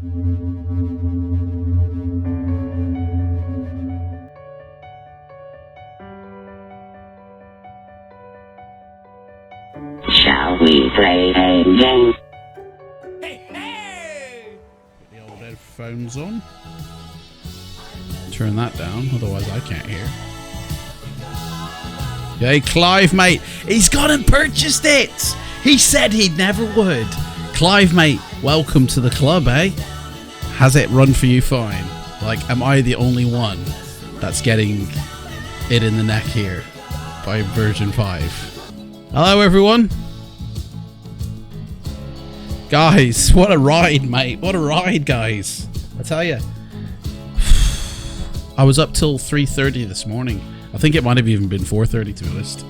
Shall we play a game? Put the old headphones on. Turn that down, otherwise I can't hear. Hey, Clive, mate. He's gone and purchased it. He said he never would. Clive, mate, welcome to the club, eh? Has it run for you fine? Like, am I the only one that's getting it in the neck here by version 5? Hello, everyone. Guys, what a ride, mate. What a ride, guys. I tell you. I was up till 3:30 this morning. I think it might have even been 4:30 to be honest.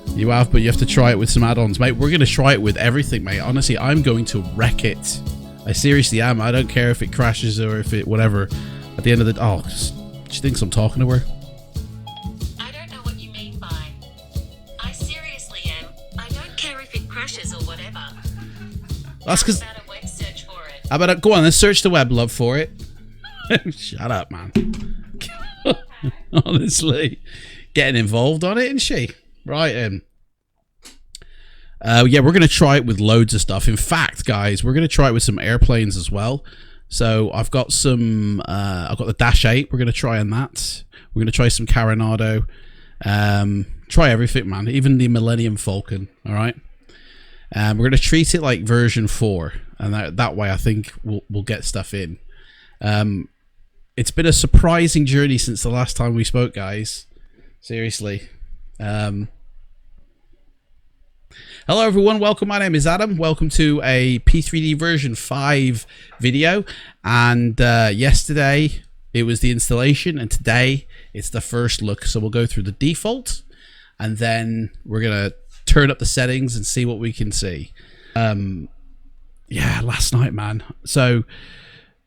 You have, but you have to try it with some add-ons, mate. We're going to try it with everything, mate. Honestly, I'm going to wreck it. I seriously am. I don't care if it crashes or if it whatever. At the end of the... Oh, she thinks I'm talking to her. I don't know what you mean by... I seriously am. I don't care if it crashes or whatever. That's because... How about a web search for it? How about go on, let's search the web, love, for it. Shut up, man. Honestly. Getting involved on it, isn't she? Right, yeah, we're going to try it with loads of stuff. In fact, guys, we're going to try it with some airplanes as well. So I've got some, I've got the Dash 8. We're going to try on that. We're going to try some Carenado. Try everything, man. Even the Millennium Falcon, all right? We're going to treat it like version 4. And that way, I think we'll get stuff in. It's been a surprising journey since the last time we spoke, guys. Seriously. Hello everyone, welcome. My name is Adam. Welcome to a P3D version 5 video. And yesterday it was the installation, and today it's the first look. So we'll go through the default, and then we're gonna turn up the settings and see what we can see. Yeah, last night, man. So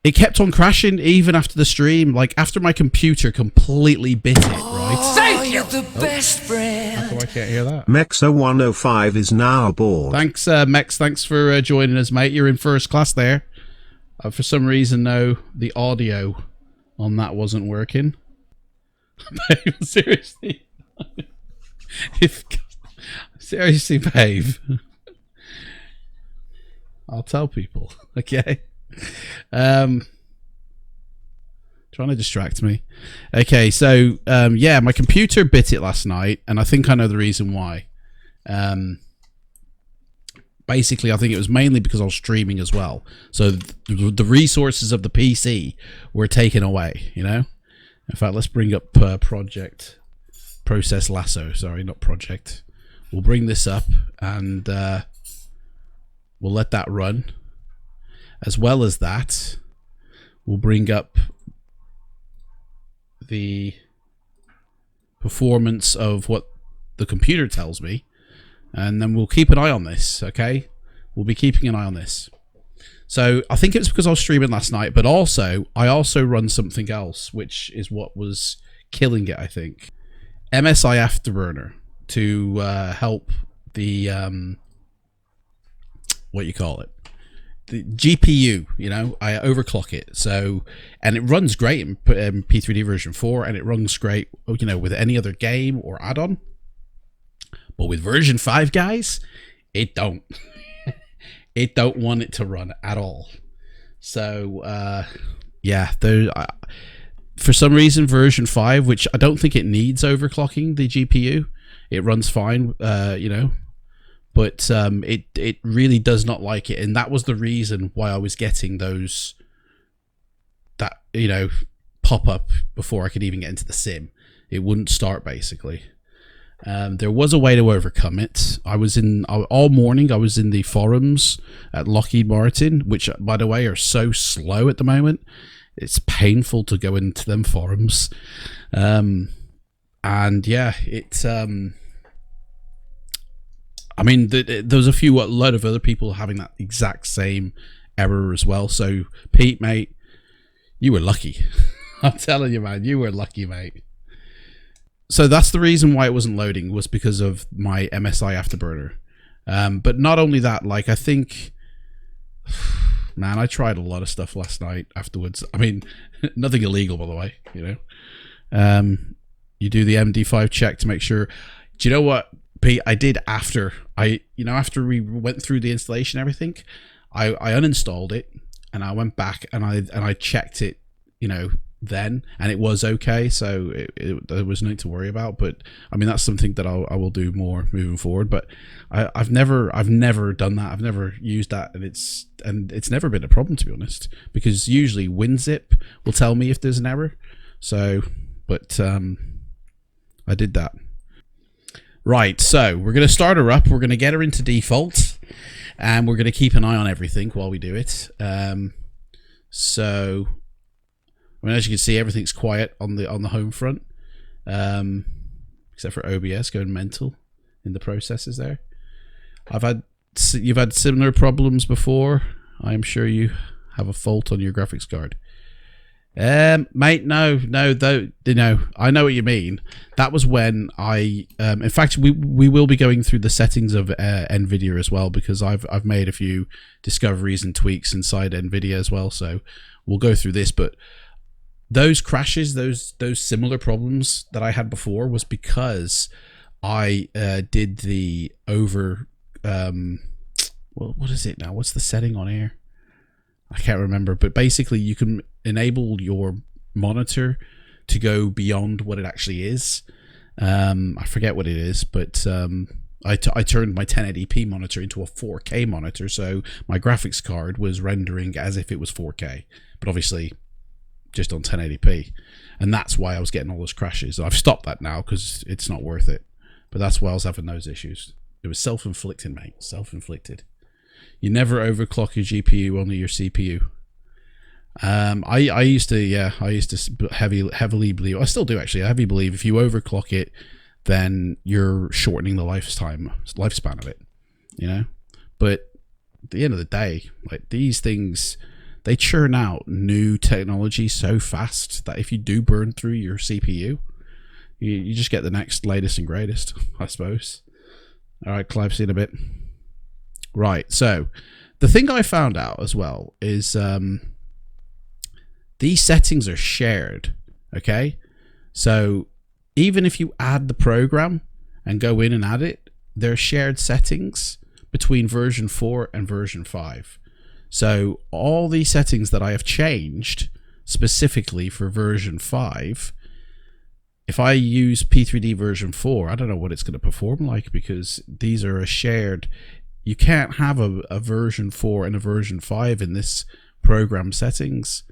it kept on crashing even after the stream, like after my computer completely bit it, right? Thank you! The best friend. How come I can't hear that? Mexa105 is now aboard. Thanks, Mex. Thanks for joining us, mate. You're in first class there. For some reason, though, the audio on that wasn't working. Seriously. Seriously, babe. I'll tell people, okay? Trying to distract me. Okay, so yeah, my computer bit it last night, and I think I know the reason why. Basically, I think it was mainly because I was streaming as well. So the resources of the PC were taken away, you know? In fact, let's bring up Project Process Lasso. Sorry, not Project. We'll bring this up, and we'll let that run. As well as that, we'll bring up the performance of what the computer tells me, and then we'll keep an eye on this, okay? We'll be keeping an eye on this. So I think it's because I was streaming last night, but also I also run something else, which is what was killing it, I think. MSI Afterburner to help the what you call it, the GPU, you know, I overclock it. So, and it runs great in P3D version 4, and it runs great, you know, with any other game or add-on. But with version 5, guys, it don't. It don't want it to run at all. So, yeah, there. For some reason, version 5, which I don't think it needs overclocking the GPU, it runs fine, you know. But it really does not like it, and that was the reason why I was getting those, that, you know, pop up before I could even get into the sim. It wouldn't start, basically. There was a way to overcome it. I was in all morning. I was in the forums at Lockheed Martin, which, by the way, are so slow at the moment. It's painful to go into them forums, and yeah, it's I mean, there was a lot of other people having that exact same error as well. So, Pete, mate, you were lucky. I'm telling you, man, you were lucky, mate. So that's the reason why it wasn't loading, was because of my MSI Afterburner. But not only that, like, I think Man, I tried a lot of stuff last night afterwards. I mean, nothing illegal, by the way, you know. You do the MD5 check to make sure. Do you know what, Pete? I did after we went through the installation and everything, I uninstalled it and I went back and I checked it, you know, then, and it was okay, so there was nothing to worry about. But I mean, that's something that I will do more moving forward. But I've never done that. I've never used that, and it's never been a problem, to be honest, because usually WinZip will tell me if there's an error. So, but I did that. Right, so we're going to start her up. We're going to get her into default, and we're going to keep an eye on everything while we do it. So, I mean, as you can see, everything's quiet on the home front, except for OBS going mental in the processes there. You've had similar problems before. I am sure you have a fault on your graphics card. Mate, no, though, you know, I know what you mean. That was when in fact, we will be going through the settings of NVIDIA as well, because I've made a few discoveries and tweaks inside NVIDIA as well. So we'll go through this, but those crashes, those similar problems that I had before, was because I did the over. Well, what is it now? What's the setting on here? I can't remember, but basically you can enable your monitor to go beyond what it actually is. I forget what it is, but I turned my 1080p monitor into a 4K monitor, so my graphics card was rendering as if it was 4K, but obviously just on 1080p, and that's why I was getting all those crashes. I've stopped that now because it's not worth it, but that's why I was having those issues. It was self-inflicted, mate. Self-inflicted. You never overclock your GPU, only your CPU. I used to heavily believe, I still do actually, I heavily believe if you overclock it, then you're shortening the lifespan of it, you know. But at the end of the day, like, these things, they churn out new technology so fast that if you do burn through your CPU, you just get the next latest and greatest, I suppose. All right, Clive, see you in a bit. Right, so the thing I found out as well is these settings are shared, okay? So even if you add the program and go in and add it, they're shared settings between version 4 and version 5. So all these settings that I have changed specifically for version 5, if I use P3D version 4, I don't know what it's going to perform like, because these are a shared. You can't have a version 4 and a version 5 in this program settings.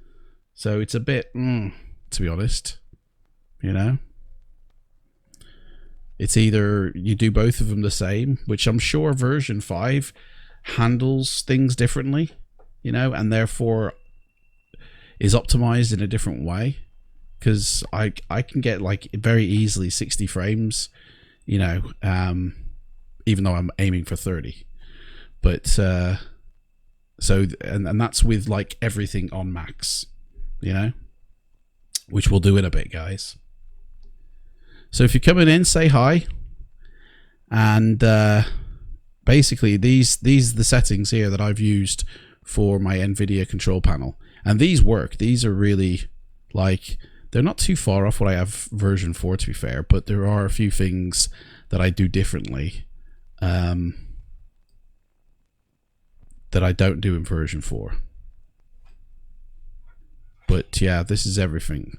So it's a bit, to be honest, you know. It's either you do both of them the same, which I'm sure version 5 handles things differently, you know, and therefore is optimized in a different way. Because I can get, like, very easily 60 frames, you know, even though I'm aiming for 30. But so and that's with, like, everything on max, you know, which we'll do in a bit, guys. So if you're coming in, say hi. And basically these are the settings here that I've used for my NVIDIA control panel, and these work. These are really, like, they're not too far off what I have version 4, to be fair, but there are a few things that I do differently that I don't do in version 4. But yeah, this is everything.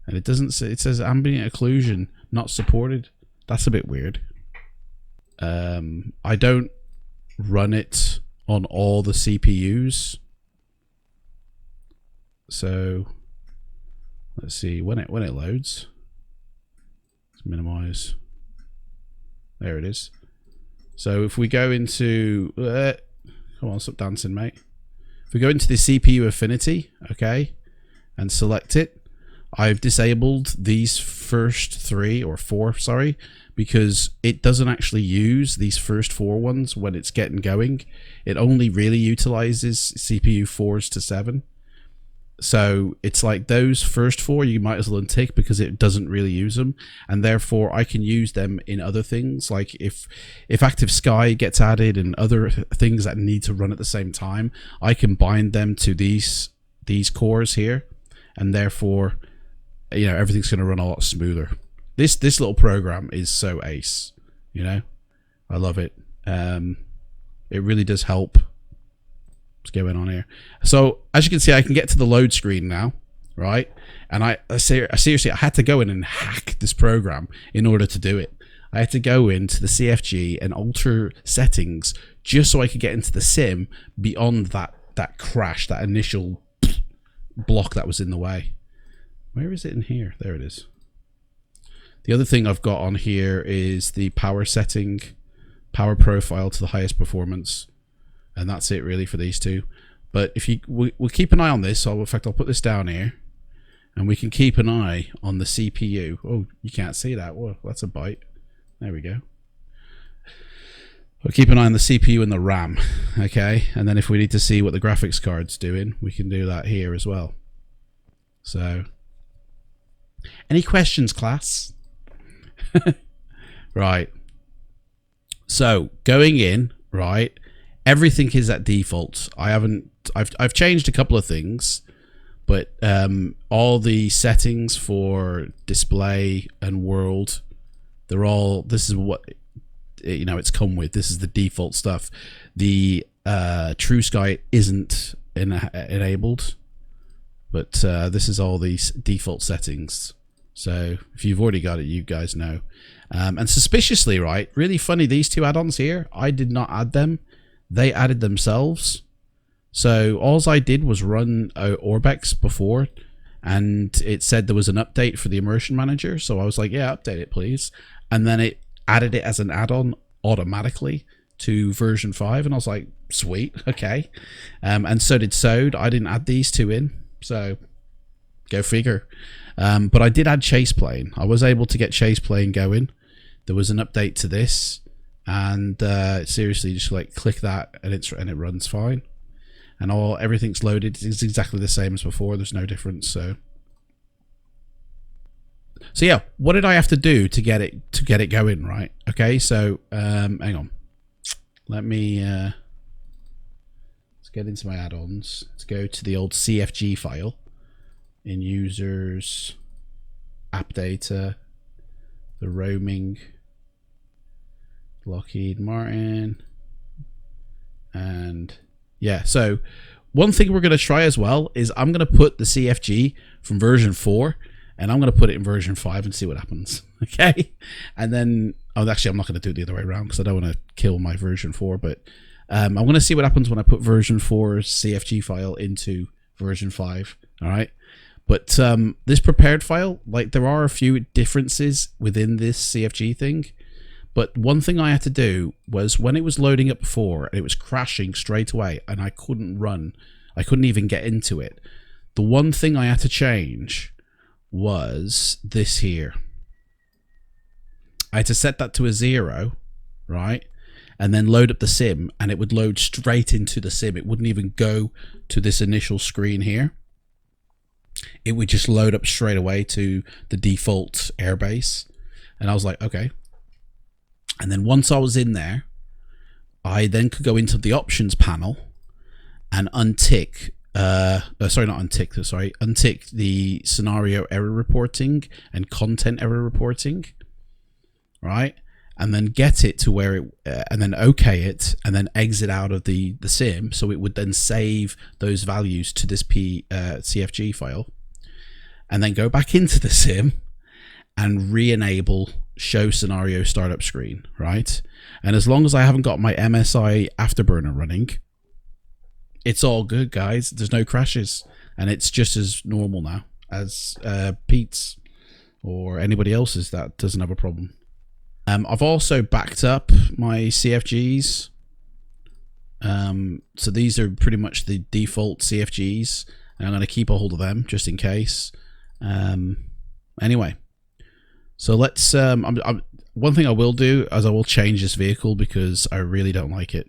And it doesn't say, it says ambient occlusion not supported. That's a bit weird. I don't run it on all the CPUs. So let's see when it loads. Let's minimize. There it is. So if we go into come on, stop dancing, mate. If we go into the CPU affinity, okay, and select it, I've disabled these first 3 or 4, sorry, because it doesn't actually use these first 4 ones when it's getting going. It only really utilizes CPU 4s to 7. So it's like those first 4 you might as well untick because it doesn't really use them, and therefore I can use them in other things. Like if Active Sky gets added and other things that need to run at the same time, I can bind them to these cores here, and therefore, you know, everything's going to run a lot smoother. This little program is so ace, you know. I love it. It really does help. What's going on here? So as you can see, I can get to the load screen now, right? And I seriously, I had to go in and hack this program in order to do it. I had to go into the CFG and alter settings just so I could get into the sim beyond that crash, that initial block that was in the way. Where is it in here? There it is. The other thing I've got on here is the power setting, power profile to the highest performance. And that's it really for these two. But if we'll keep an eye on this. So in fact, I'll put this down here, and we can keep an eye on the CPU. Oh, you can't see that. Well, that's a bite. There we go. We'll keep an eye on the CPU and the RAM. Okay, and then if we need to see what the graphics card's doing, we can do that here as well. So, any questions, class? Right. So going in, right. Everything is at default. I've changed a couple of things, but all the settings for display and world, they're all, this is what, you know, it's come with. This is the default stuff. The True Sky isn't enabled, but this is all these default settings. So if you've already got it, you guys know. And suspiciously, right, really funny, these two add-ons here, I did not add them. They added themselves. So all I did was run Orbex before, and it said there was an update for the immersion manager. So I was like, yeah, update it, please. And then it added it as an add-on automatically to version 5. And I was like, sweet, okay. And so did Sode. I didn't add these two in. So go figure. But I did add Chase Plane. I was able to get Chase Plane going. There was an update to this. And seriously, just like click that and it runs fine, and everything's loaded. It's exactly the same as before. There's no difference. So yeah, what did I have to do to get it going? Right. Okay. So hang on. Let me let's get into my add-ons. Let's go to the old CFG file in users, app data, the roaming. Lockheed Martin, and yeah, so one thing we're going to try as well is I'm going to put the CFG from version 4 and I'm going to put it in version 5 and see what happens. Okay, and then actually I'm not going to do it the other way around because I don't want to kill my version 4, but I'm going to see what happens when I put version 4's CFG file into version 5. All right, but this prepared file, like there are a few differences within this CFG thing. But one thing I had to do was when it was loading up before, it was crashing straight away and I couldn't run. I couldn't even get into it. The one thing I had to change was this here. I had to set that to a 0, right? And then load up the sim and it would load straight into the sim. It wouldn't even go to this initial screen here. It would just load up straight away to the default airbase. And I was like, okay. And then once I was in there, I then could go into the options panel and untick, untick the scenario error reporting and content error reporting, right? And then get it to where it, and then okay it, and then exit out of the sim, so it would then save those values to this CFG file, and then go back into the sim and re-enable show scenario startup screen, right? And as long as I haven't got my MSI Afterburner running, it's all good, guys. There's no crashes, and it's just as normal now as Pete's or anybody else's that doesn't have a problem. I've also backed up my CFGs. So these are pretty much the default CFGs, and I'm going to keep a hold of them just in case. Anyway. So let's, one thing I will do is I will change this vehicle because I really don't like it.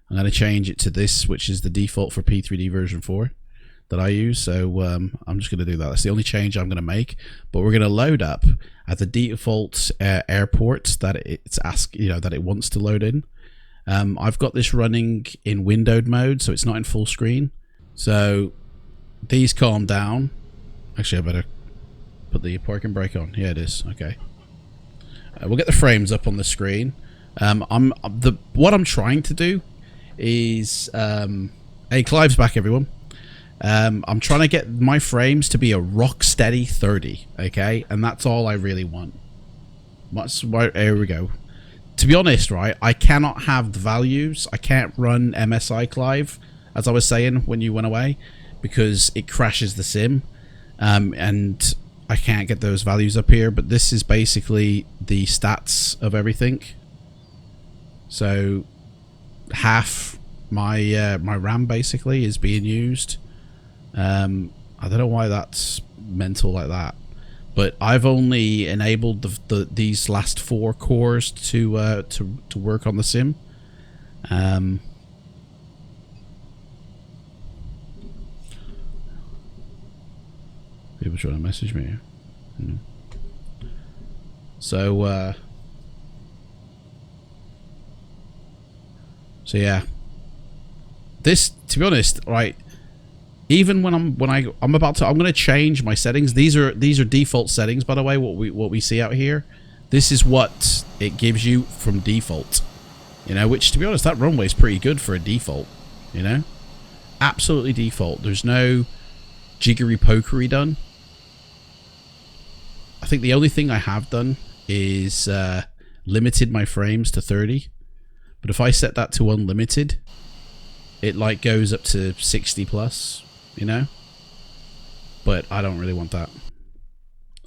I'm going to change it to this, which is the default for P3D version 4. that I use. So I'm just going to do that. That's the only change I'm going to make. But we're going to load up at the default airports that it's that it wants to load in. I've got this running in windowed mode, so it's not in full screen. So these calm down. Actually, I better put the parking brake on. Yeah, it is. Okay. We'll get the frames up on the screen. What I'm trying to do is, hey, Clive's back, everyone. I'm trying to get my frames to be a rock steady 30, okay, and that's all I really want. Here we go. To be honest, right, I cannot have the values. I can't run MSI, Clive, as I was saying when you went away, because it crashes the sim, and I can't get those values up here. But this is basically the stats of everything. So half my my RAM basically is being used. I don't know why that's mental like that, but I've only enabled these last 4 cores to work on the sim. People trying to message me. So yeah, this, to be honest, right, even when I'm going to change my settings. These are default settings, by the way. What we see out here, this is what it gives you from default. You know, which, to be honest, that runway is pretty good for a default. You know, absolutely default. There's no jiggery pokery done. I think the only thing I have done is limited my frames to 30. But if I set that to unlimited, it like goes up to 60 plus, you know? But I don't really want that.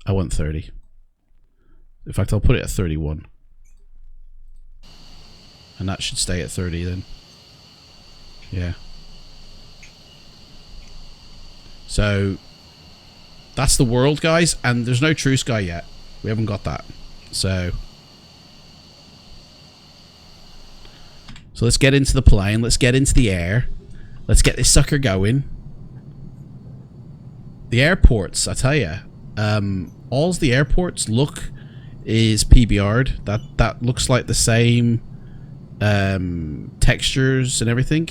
I want 30. In fact, I'll put it at 31. And that should stay at 30 then. Yeah. So that's the world, guys, and there's no True Sky yet. We haven't got that. So let's get into the plane. Let's get into the air. Let's get this sucker going. The airports, I tell you, all the airports look is PBR'd. That looks like the same textures and everything.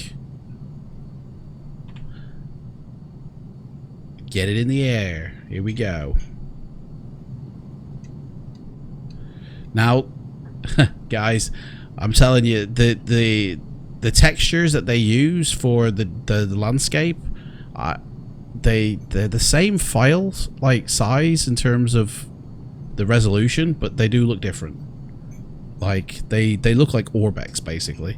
Get it in the air. Here we go. Now, guys, I'm telling you, the textures that they use for the landscape, they're the same files, like size in terms of the resolution, but they do look different. Like they look like Orbex basically.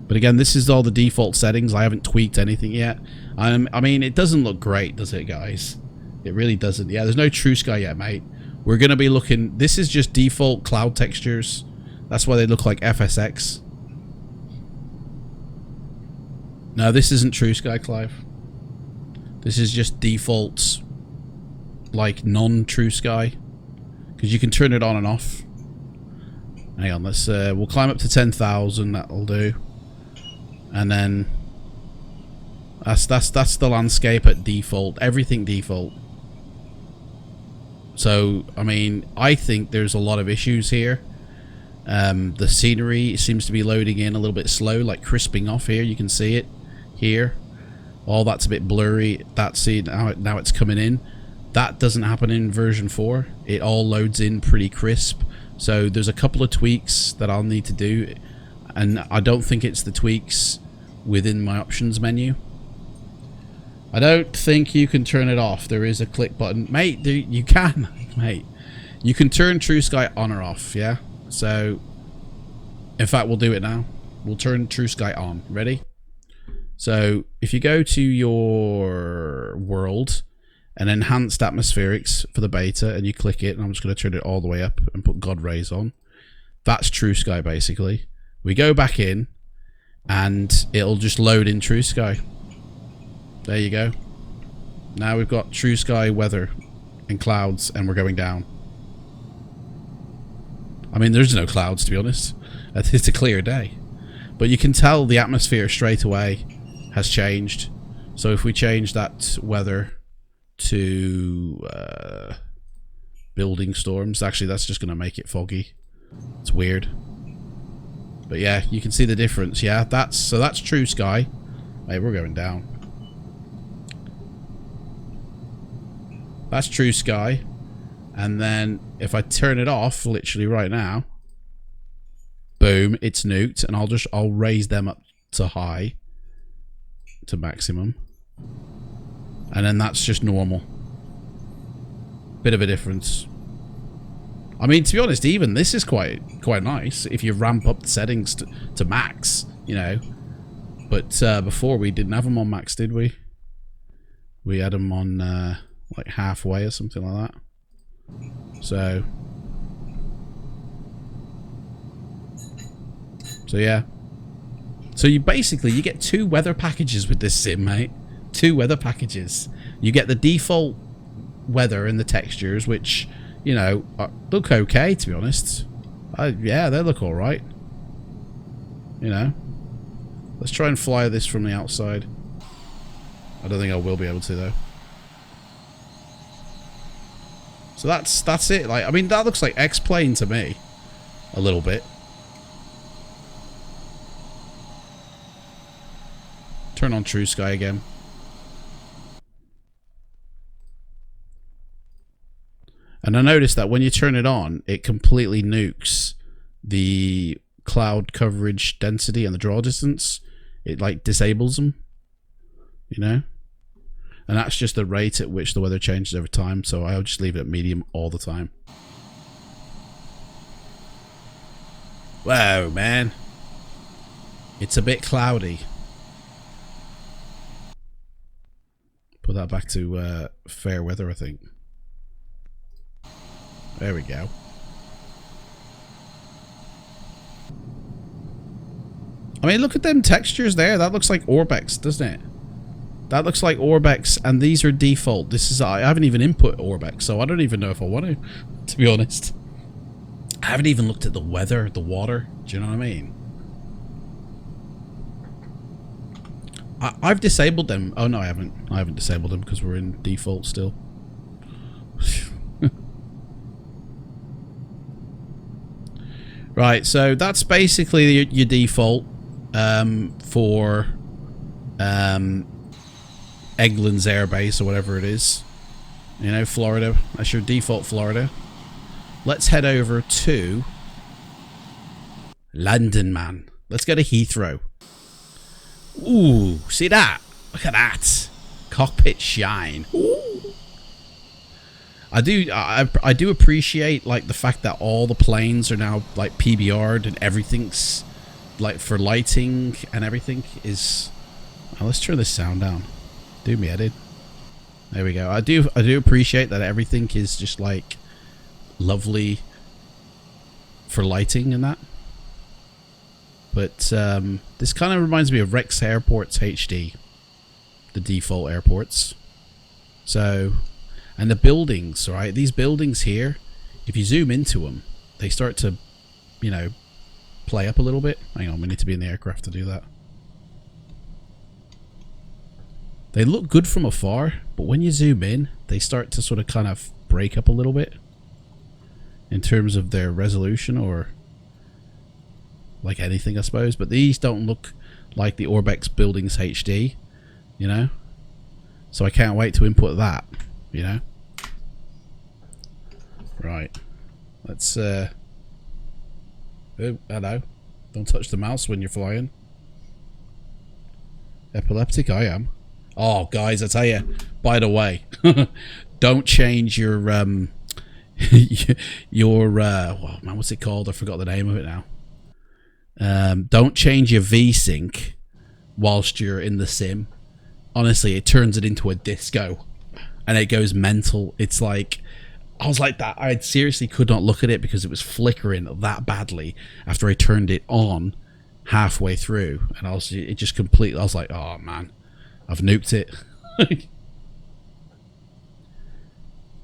But again, this is all the default settings. I haven't tweaked anything yet. I mean, it doesn't look great, does it, guys? It really doesn't. Yeah, there's no True Sky yet, mate. We're going to be looking... This is just default cloud textures. That's why they look like FSX. No, this isn't True Sky, Clive. This is just default, like, non-True Sky. Because you can turn it on and off. Hang on, let's... we'll climb up to 10,000. That'll do. And then... That's the landscape at default. Everything default. So, I mean, I think there's a lot of issues here. The scenery seems to be loading in a little bit slow, like crisping off here. You can see it here. All that's a bit blurry. That's it. Now it's coming in. That doesn't happen in version 4. It all loads in pretty crisp. So there's a couple of tweaks that I'll need to do. And I don't think it's the tweaks within my options menu. I don't think you can turn it off. There is a click button. Mate, you can. Mate, you can turn True Sky on or off, yeah? So, in fact, we'll do it now. We'll turn True Sky on. Ready? So, if you go to your world and enhanced atmospherics for the beta and you click it, and I'm just going to turn it all the way up and put God Rays on. That's True Sky, basically. We go back in and it'll just load in True Sky. There you go. Now we've got True Sky weather and clouds, and we're going down. I mean, there's no clouds, to be honest. It's a clear day. But you can tell the atmosphere straight away has changed. So if we change that weather to building storms, actually that's just going to make it foggy. It's weird. But yeah, you can see the difference. Yeah, that's true sky. Hey, we're going down. That's true sky. And then if I turn it off literally right now, boom, it's nuked, and I'll raise them up to high, to maximum. And then that's just normal. Bit of a difference. I mean, to be honest, even this is quite nice if you ramp up the settings to max, you know. But before we didn't have them on max, did we? We had them on like halfway or something like that. So yeah. So you get 2 weather packages with this sim, mate. 2 weather packages. You get the default weather and the textures, which, you know, look okay, to be honest. Yeah, they look alright. You know. Let's try and fly this from the outside. I don't think I will be able to, though. So that's it. Like, I mean, that looks like X-Plane to me. A little bit. Turn on True Sky again. And I noticed that when you turn it on, it completely nukes the cloud coverage density and the draw distance. It like disables them, you know? And that's just the rate at which the weather changes over time, so I'll just leave it at medium all the time. Whoa, man. It's a bit cloudy. Put that back to fair weather, I think. There we go. I mean, look at them textures there. That looks like Orbex, doesn't it? That looks like Orbex, and these are default. This is, I haven't even input Orbex, so I don't even know if I want to be honest. I haven't even looked at the weather, the water. Do you know what I mean? I've disabled them. Oh no, I haven't. I haven't disabled them because we're in default still. Right, so that's basically your default for Eglins Air Base or whatever it is. You know, Florida. That's your default Florida. Let's head over to London, man. Let's go to Heathrow. Ooh, see that? Look at that. Cockpit shine. Ooh. I do appreciate like the fact that all the planes are now like PBR'd and everything's like for lighting and everything is. Oh, let's turn this sound down. Do me headed. There we go. I do appreciate that everything is just like lovely for lighting and that. But this kind of reminds me of Rex Airports HD, the default airports. So, and the buildings, right? These buildings here, if you zoom into them, they start to, you know, play up a little bit. Hang on, we need to be in the aircraft to do that. They look good from afar, but when you zoom in, they start to sort of kind of break up a little bit in terms of their resolution or like anything, I suppose. But these don't look like the Orbex Buildings HD, you know? So I can't wait to input that, you know? Right. Let's, oh, hello. Don't touch the mouse when you're flying. Epileptic, I am. Oh, guys, I tell you, by the way, don't change your, well, man, what's it called? I forgot the name of it now. Don't change your VSync whilst you're in the sim. Honestly, it turns it into a disco and it goes mental. It's like, I was like that. I seriously could not look at it because it was flickering that badly after I turned it on halfway through. And it just completely, I was like, oh man, I've nuked it.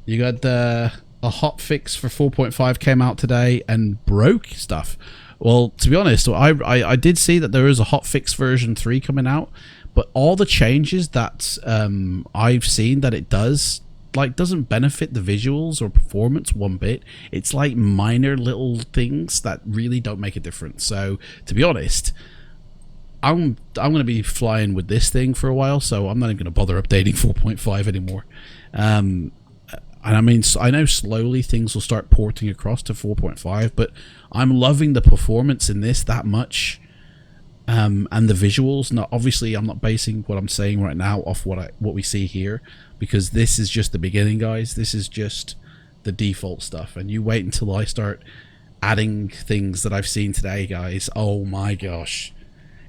You got a hotfix for 4.5 came out today and broke stuff. Well, to be honest, I did see that there is a hotfix version 3 coming out, but all the changes that I've seen that it does, like, doesn't benefit the visuals or performance one bit. It's like minor little things that really don't make a difference. So, to be honest, I'm going to be flying with this thing for a while, so I'm not even going to bother updating 4.5 anymore. And I mean, I know slowly things will start porting across to 4.5, but I'm loving the performance in this that much, and the visuals. Not obviously, I'm not basing what I'm saying right now off what we see here, because this is just the beginning, guys. This is just the default stuff, and you wait until I start adding things that I've seen today, guys. Oh my gosh,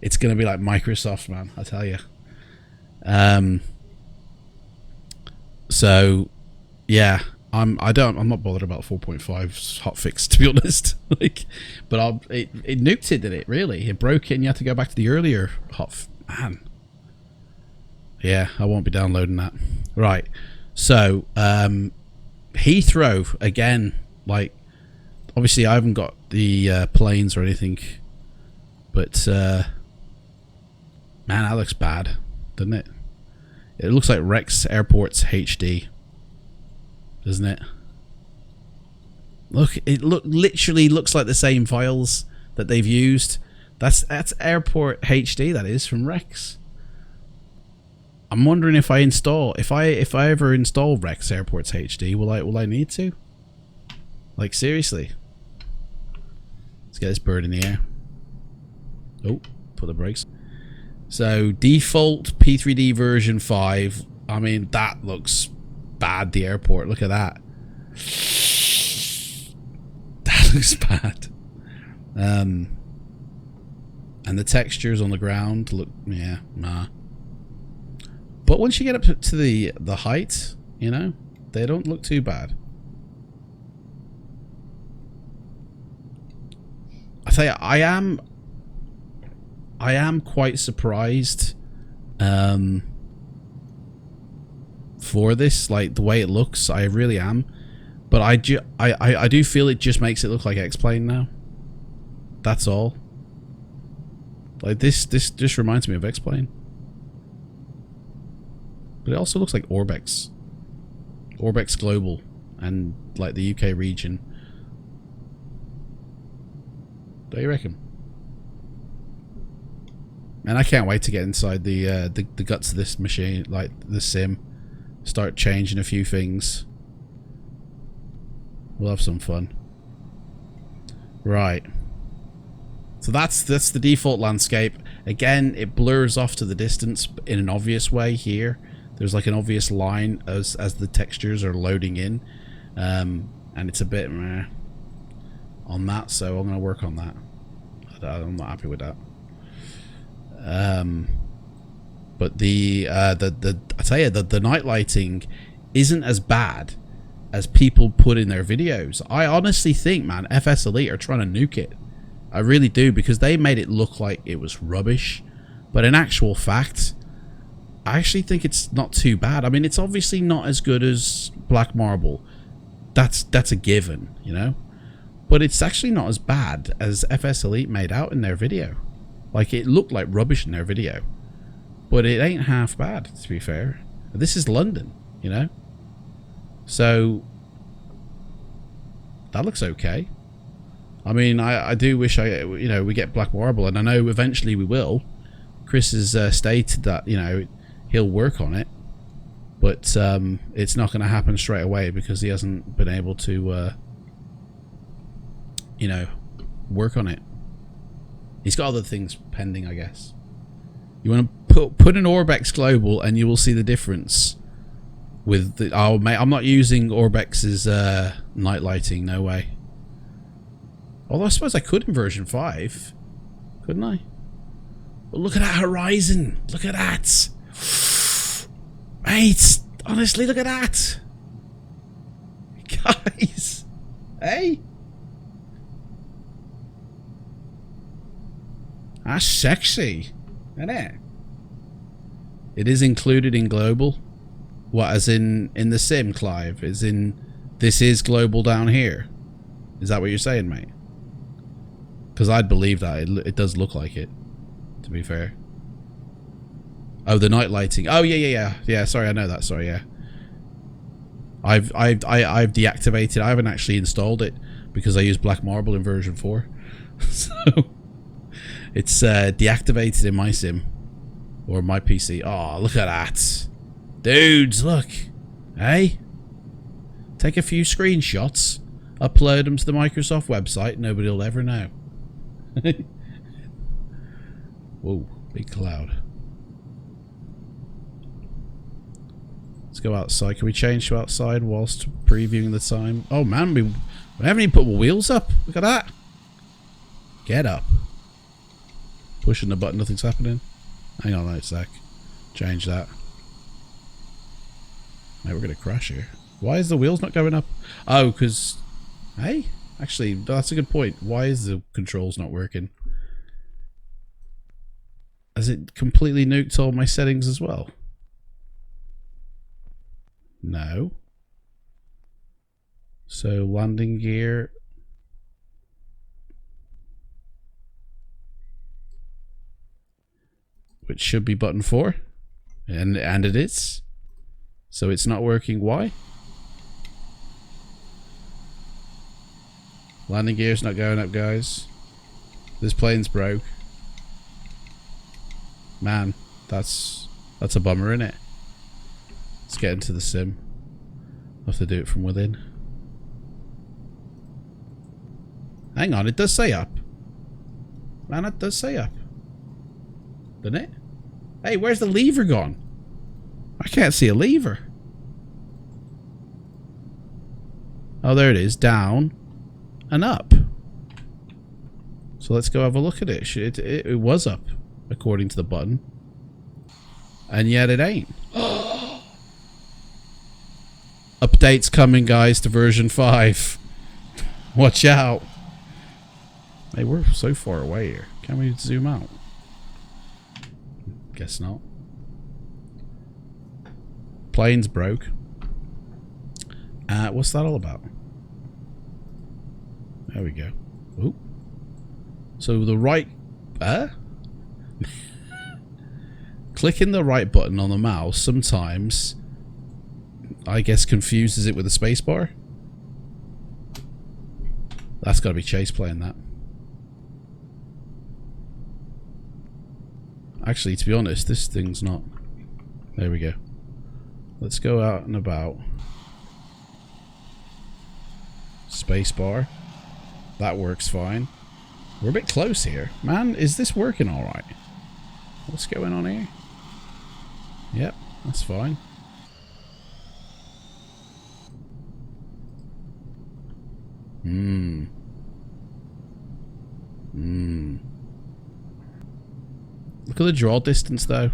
it's gonna be like Microsoft, man. I tell you. So. Yeah, I'm not bothered about 4.5's hotfix, to be honest. Like, but it nuked it, did it? Really? It broke it, and you had to go back to the earlier man. Yeah, I won't be downloading that. Right. So, Heathrow again. Like, obviously, I haven't got the planes or anything, but man, that looks bad, doesn't it? It looks like Rex Airports HD. Doesn't it? Look, it literally looks like the same files that they've used. That's Airport HD, that is, from Rex. I'm wondering if I ever install Rex Airports HD, will I need to? Like, seriously. Let's get this bird in the air. Oh, put the brakes. So default P3D version 5. I mean, that looks bad. The airport, look at that. That looks bad. And the textures on the ground look, yeah, nah. But once you get up to the height, you know, they don't look too bad. I tell you, I am quite surprised for this, like the way it looks. I really am, but I do feel it just makes it look like X-Plane now. That's all. Like this just reminds me of X-Plane, but it also looks like Orbex Global and like the UK region. What do you reckon? And I can't wait to get inside the guts of this machine, like the sim. Start changing a few things. We'll have some fun. Right. So that's the default landscape. Again, it blurs off to the distance in an obvious way here. There's like an obvious line as the textures are loading in. And it's a bit meh on that, so I'm going to work on that. I'm not happy with that. But I tell you, the night lighting isn't as bad as people put in their videos. I honestly think, man, FS Elite are trying to nuke it. I really do, because they made it look like it was rubbish. But in actual fact, I actually think it's not too bad. I mean, it's obviously not as good as Black Marble. That's a given, you know? But it's actually not as bad as FS Elite made out in their video. Like, it looked like rubbish in their video. But it ain't half bad, to be fair. This is London, you know? So, that looks okay. I mean, I do wish we get Black Marble, and I know eventually we will. Chris has stated that, you know, he'll work on it. But it's not going to happen straight away because he hasn't been able to, you know, work on it. He's got other things pending, I guess. You want to put an Orbex Global and you will see the difference with the... Oh, mate, I'm not using Orbex's night lighting. No way. Although I suppose I could in version 5. Couldn't I? But look at that horizon. Look at that. Mate, honestly, look at that. Guys. Hey. That's sexy. Isn't it? It is included in global. What, as in the sim, Clive? As in, this is global down here? Is that what you're saying, mate? Because I'd believe that. It does look like it, to be fair. Oh, the night lighting. Oh, yeah. Sorry, I know that. Sorry, yeah. I've deactivated. I haven't actually installed it because I use Black Marble in version 4. So it's deactivated in my sim or my PC. Oh, look at that, dudes! Look, hey, take a few screenshots, upload them to the Microsoft website. Nobody will ever know. Whoa, big cloud. Let's go outside. Can we change to outside whilst previewing the time? Oh man, we haven't even put the wheels up. Look at that. Get up. Pushing the button, nothing's happening. Hang on a sec. Change that. Now we're going to crash here. Why is the wheels not going up? Oh, because... Hey, actually, that's a good point. Why is the controls not working? Has it completely nuked all my settings as well? No. So landing gear. Which should be button 4. And it is. So it's not working. Why? Landing gear's not going up, guys. This plane's broke. Man, that's a bummer, isn't it? Let's get into the sim. I'll have to do it from within. Hang on, it does say up. Man, it does say up. Doesn't it? Hey, where's the lever gone? I can't see a lever. Oh, there it is. Down and up. So let's go have a look at it. It was up, according to the button. And yet it ain't. Updates coming, guys, to version 5. Watch out. Hey, we're so far away here. Can we zoom out? Guess not. Plane's broke. What's that all about? There we go. Ooh. So the right... Clicking the right button on the mouse sometimes, I guess, confuses it with the spacebar. That's got to be Chase playing that. Actually, to be honest, this thing's not... There we go. Let's go out and about. Spacebar. That works fine. We're a bit close here. Man, is this working alright? What's going on here? Yep, that's fine. Look at the draw distance, though.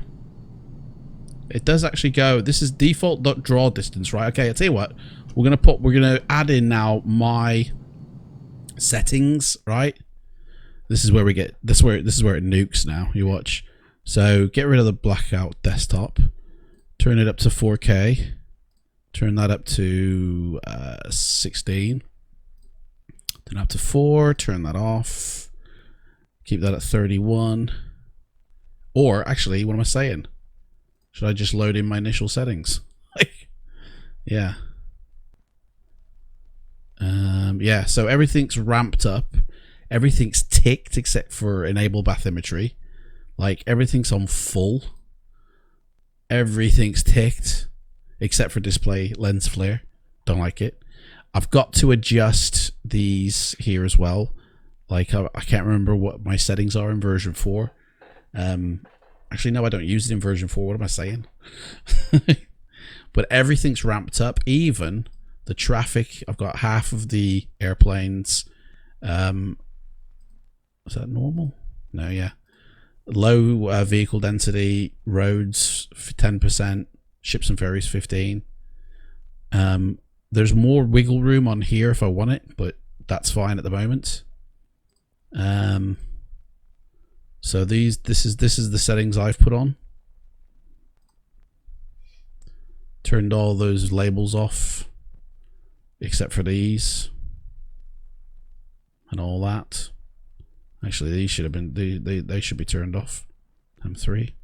It does actually go. This is default draw distance, right? Okay, I'll tell you what. We're gonna add in now my settings, right? This is where we get. This is where it nukes now. You watch. So get rid of the blackout desktop. Turn it up to 4K. Turn that up to 16. Turn up to 4. Turn that off. Keep that at 31. Or actually, what am I saying? Should I just load in my initial settings? Yeah. Yeah, so everything's ramped up. Everything's ticked except for enable bathymetry. Like, everything's on full. Everything's ticked except for display lens flare. Don't like it. I've got to adjust these here as well. Like, I can't remember what my settings are in version 4. Actually, no, I don't use it in version 4. What am I saying? But everything's ramped up, even the traffic. I've got half of the airplanes. Is that normal? No, yeah. Low vehicle density, roads 10%, ships and ferries 15%. There's more wiggle room on here if I want it, but that's fine at the moment. So this is the settings I've put on. Turned all those labels off, except for these and all that. Actually, these should have been they should be turned off. M3.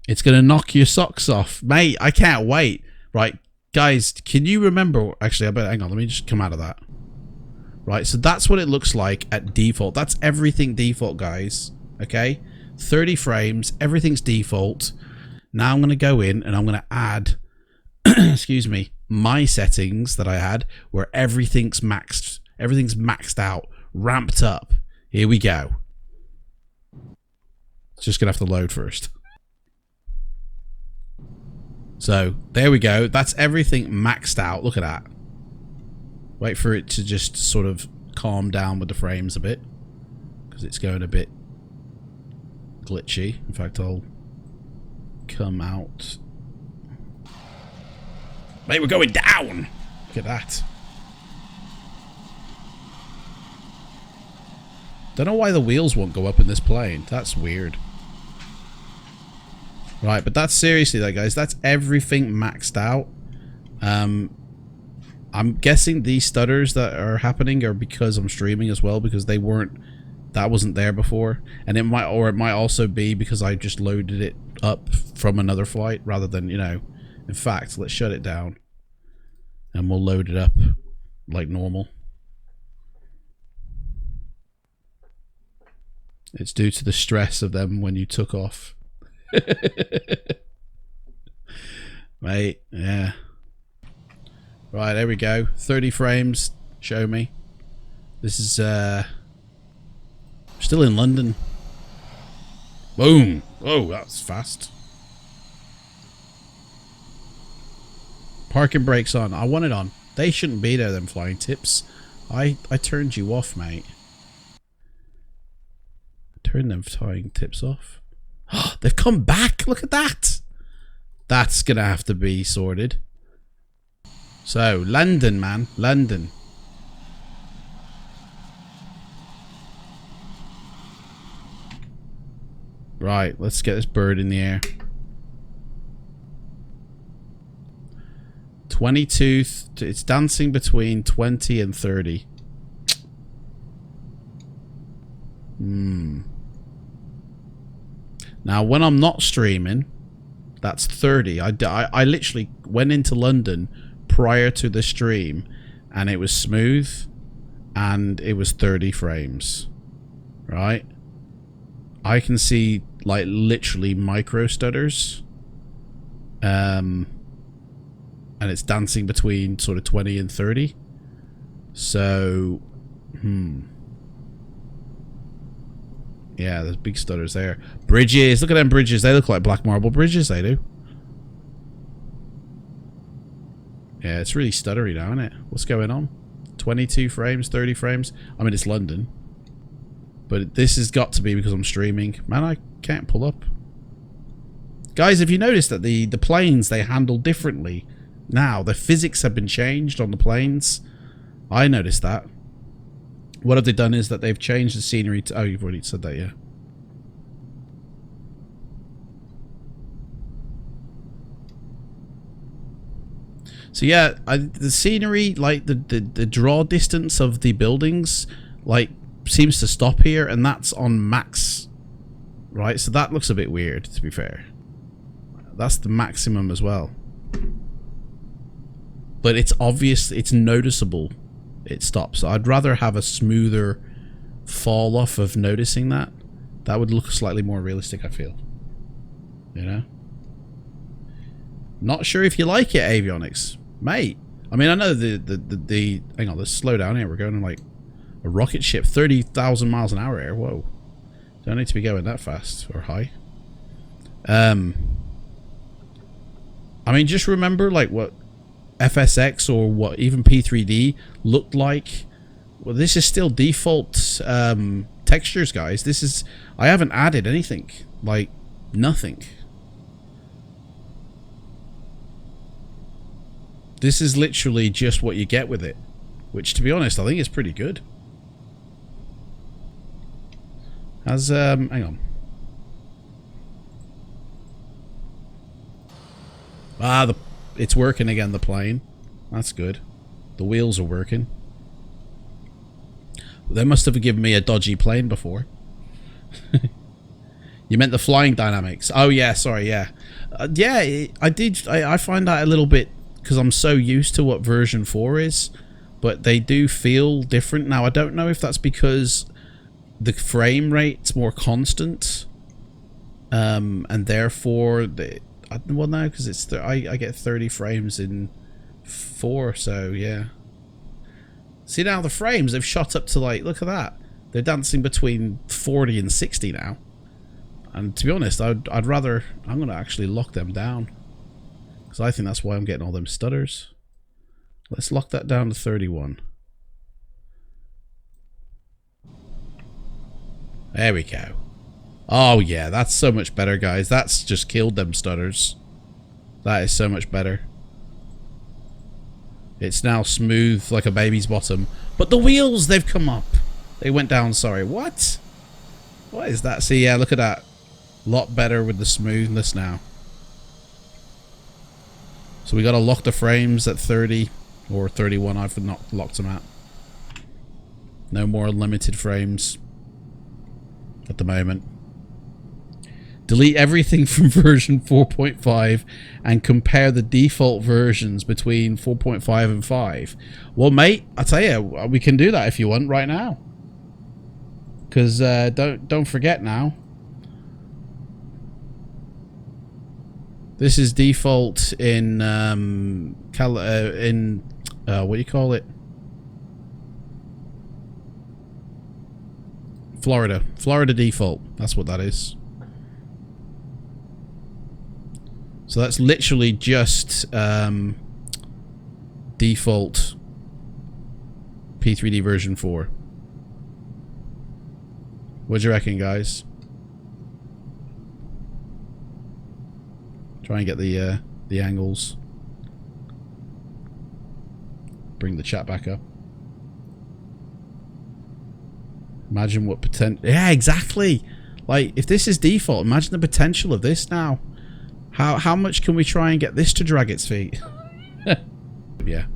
It's gonna knock your socks off, mate. I can't wait. Right, guys, can you remember? Actually, I better hang on. Let me just come out of that. Right, so that's what it looks like at default. That's everything default, guys. Okay, 30 frames. Everything's default. Now I'm gonna go in and I'm gonna add, excuse me, my settings that I had where everything's maxed. Everything's maxed out, ramped up. Here we go. It's just gonna have to load first. So there we go. That's everything maxed out. Look at that. Wait for it to just sort of calm down with the frames a bit, because it's going a bit glitchy. In fact, I'll come out. Mate, we're going down. Look at that. Don't know why the wheels won't go up in this plane. That's weird. Right, but that's seriously though, guys. That's everything maxed out. I'm guessing these stutters that are happening are because I'm streaming as well, because they weren't. That wasn't there before, and it might also be because I just loaded it up from another flight rather than, you know. In fact, let's shut it down, and we'll load it up like normal. It's due to the stress of them when you took off. Mate, yeah. Right, there we go. 30 frames. Show me. This is still in London. Boom. Oh, that's fast. Parking brakes on. I want it on. They shouldn't be there, them flying tips. I turned you off, mate. Turn them flying tips off. They've come back. Look at that. That's gonna have to be sorted. So, London, man. London. Right, let's get this bird in the air. 22. It's dancing between 20 and 30. Now, when I'm not streaming, that's 30. I literally went into London prior to the stream, and it was smooth, and it was 30 frames. Right? I can see, like, literally micro stutters. And it's dancing between sort of 20 and 30. So, yeah, there's big stutters there. Bridges. Look at them bridges. They look like black marble bridges. They do. Yeah, it's really stuttery now, isn't it? What's going on? 22 frames, 30 frames. I mean, it's London. But this has got to be because I'm streaming. Man, I can't pull up. Guys, have you noticed that the planes, they handle differently now? The physics have been changed on the planes. I noticed that. What have they done is that they've changed the scenery to... Oh, you've already said that, yeah. So yeah, the scenery, like the draw distance of the buildings, like, seems to stop here, and that's on max. Right, so that looks a bit weird, to be fair. That's the maximum as well. But it's obvious, it's noticeable. It stops. I'd rather have a smoother fall off of noticing that. That would look slightly more realistic, I feel. You know? Not sure if you like it, Avionics. Mate. I mean, I know the hang on, let's slow down here. We're going in like a rocket ship, 30,000 miles an hour here. Whoa. Don't need to be going that fast or high. I mean, just remember like what FSX or what even P3D looked like. Well, this is still default textures, guys. This is, I haven't added anything, like nothing. This is literally just what you get with it, which, to be honest, I think is pretty good. Hang on. Ah, it's working again, the plane. That's good. The wheels are working. they must have given me a dodgy plane before. You meant the flying dynamics. Oh yeah, sorry, yeah. Yeah, I did. I find that a little bit, because I'm so used to what version 4 is, but they do feel different. Now, I don't know if that's because the frame rate's more constant, and therefore, well, no, because it's I get 30 frames in 4, so yeah. See now the frames, they've shot up to, like, look at that. They're dancing between 40 and 60 now. And to be honest, I'd rather, I'm going to actually lock them down, because I think that's why I'm getting all them stutters. Let's lock that down to 31. There we go. Oh yeah, that's so much better, guys. That's just killed them stutters. That is so much better. It's now smooth like a baby's bottom. But the wheels, they've come up. They went down, sorry. What? What is that? See, yeah, look at that. Lot better with the smoothness now. So we got to lock the frames at 30 or 31. I've not locked them at. No more unlimited frames at the moment. Delete everything from version 4.5 and compare the default versions between 4.5 and 5. Well, mate, I tell you, we can do that if you want right now. Because don't forget now. This is default in what do you call it? Florida default. That's what that is. So that's literally just default P3D version 4. What do you reckon, guys? Try and get the angles. Bring the chat back up. Imagine what potential. Yeah, exactly. Like, if this is default, imagine the potential of this now. How much can we try and get this to drag its feet? Yeah.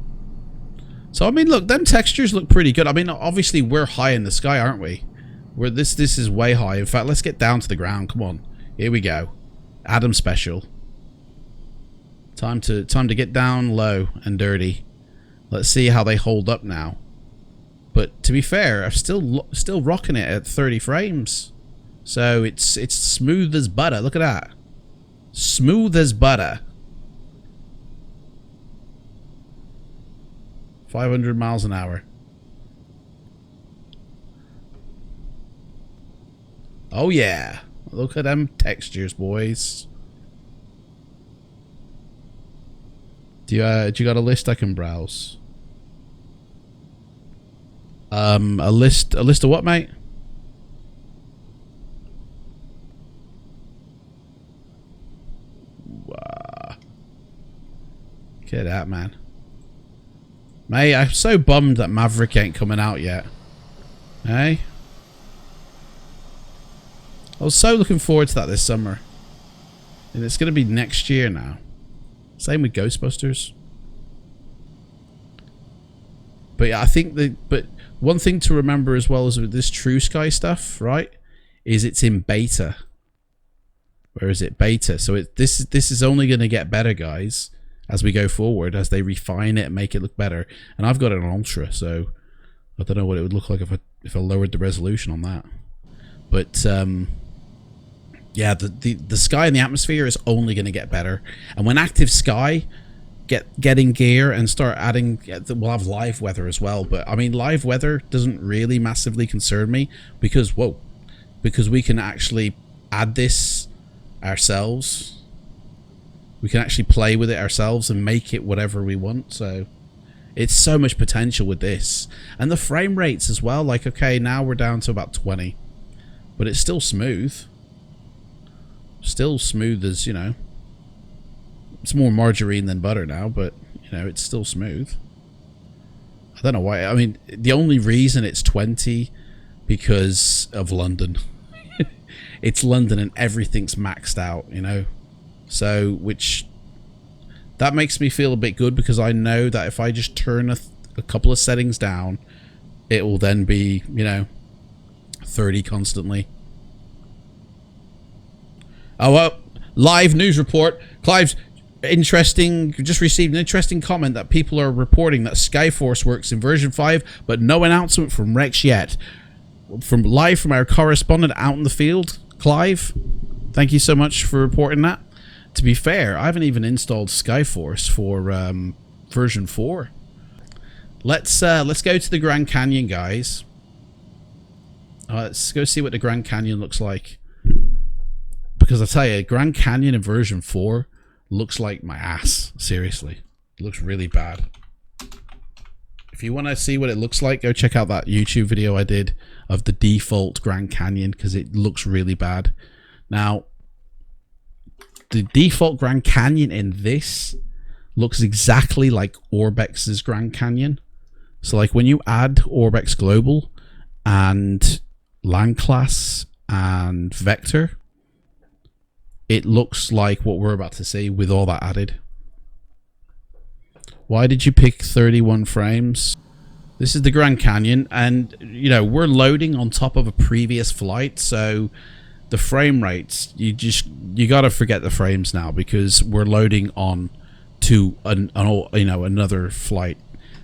So I mean, look, them textures look pretty good. I mean, obviously we're high in the sky, aren't we? We're this is way high. In fact, let's get down to the ground. Come on. Here we go. Adam special. Time to get down low and dirty. Let's see how they hold up now. But to be fair, I'm still rocking it at 30 frames. So it's smooth as butter. Look at that. Smooth as butter. 500 miles an hour. Oh yeah. Look at them textures, boys. Do you got a list I can browse? A list of what, mate? Get out, man. Mate, I'm so bummed that Maverick ain't coming out yet. Hey? I was so looking forward to that this summer. And it's going to be next year now. Same with Ghostbusters. But yeah, I think but one thing to remember as well as with this True Sky stuff, right, is it's in beta. Where is it? Beta. So this is only going to get better, guys, as we go forward, as they refine it and make it look better. And I've got it on Ultra, so I don't know what it would look like if I lowered the resolution on that. But yeah, the sky and the atmosphere is only going to get better. And when active sky get in gear and start adding, we'll have live weather as well. But I mean, live weather doesn't really massively concern me because we can actually add this ourselves. We can actually play with it ourselves and make it whatever we want. So it's so much potential with this. And the frame rates as well. Like, okay, now we're down to about 20, but it's still smooth. Still smooth as, you know, it's more margarine than butter now, but, you know, it's still smooth. I don't know why. I mean, the only reason it's 20 because of London. It's London and everything's maxed out, you know. So, which that makes me feel a bit good because I know that if I just turn a couple of settings down it will then be, you know, 30 constantly. Oh, well, live news report. Clive's just received an interesting comment that people are reporting that Skyforce works in version 5, but no announcement from Rex yet. From our correspondent out in the field, Clive, thank you so much for reporting that. To be fair, I haven't even installed Skyforce for version 4. Let's go to the Grand Canyon, guys. Let's go see what the Grand Canyon looks like. Because I tell you, Grand Canyon in version 4 looks like my ass. Seriously. It looks really bad. If you want to see what it looks like, go check out that YouTube video I did of the default Grand Canyon, because it looks really bad. Now, the default Grand Canyon in this looks exactly like Orbex's Grand Canyon. So like when you add Orbex Global and Land Class and Vector, it looks like what we're about to see with all that added. Why did you pick 31 frames? This is the Grand Canyon, and you know, we're loading on top of a previous flight, so the frame rates, you gotta forget the frames now, because we're loading on to another flight.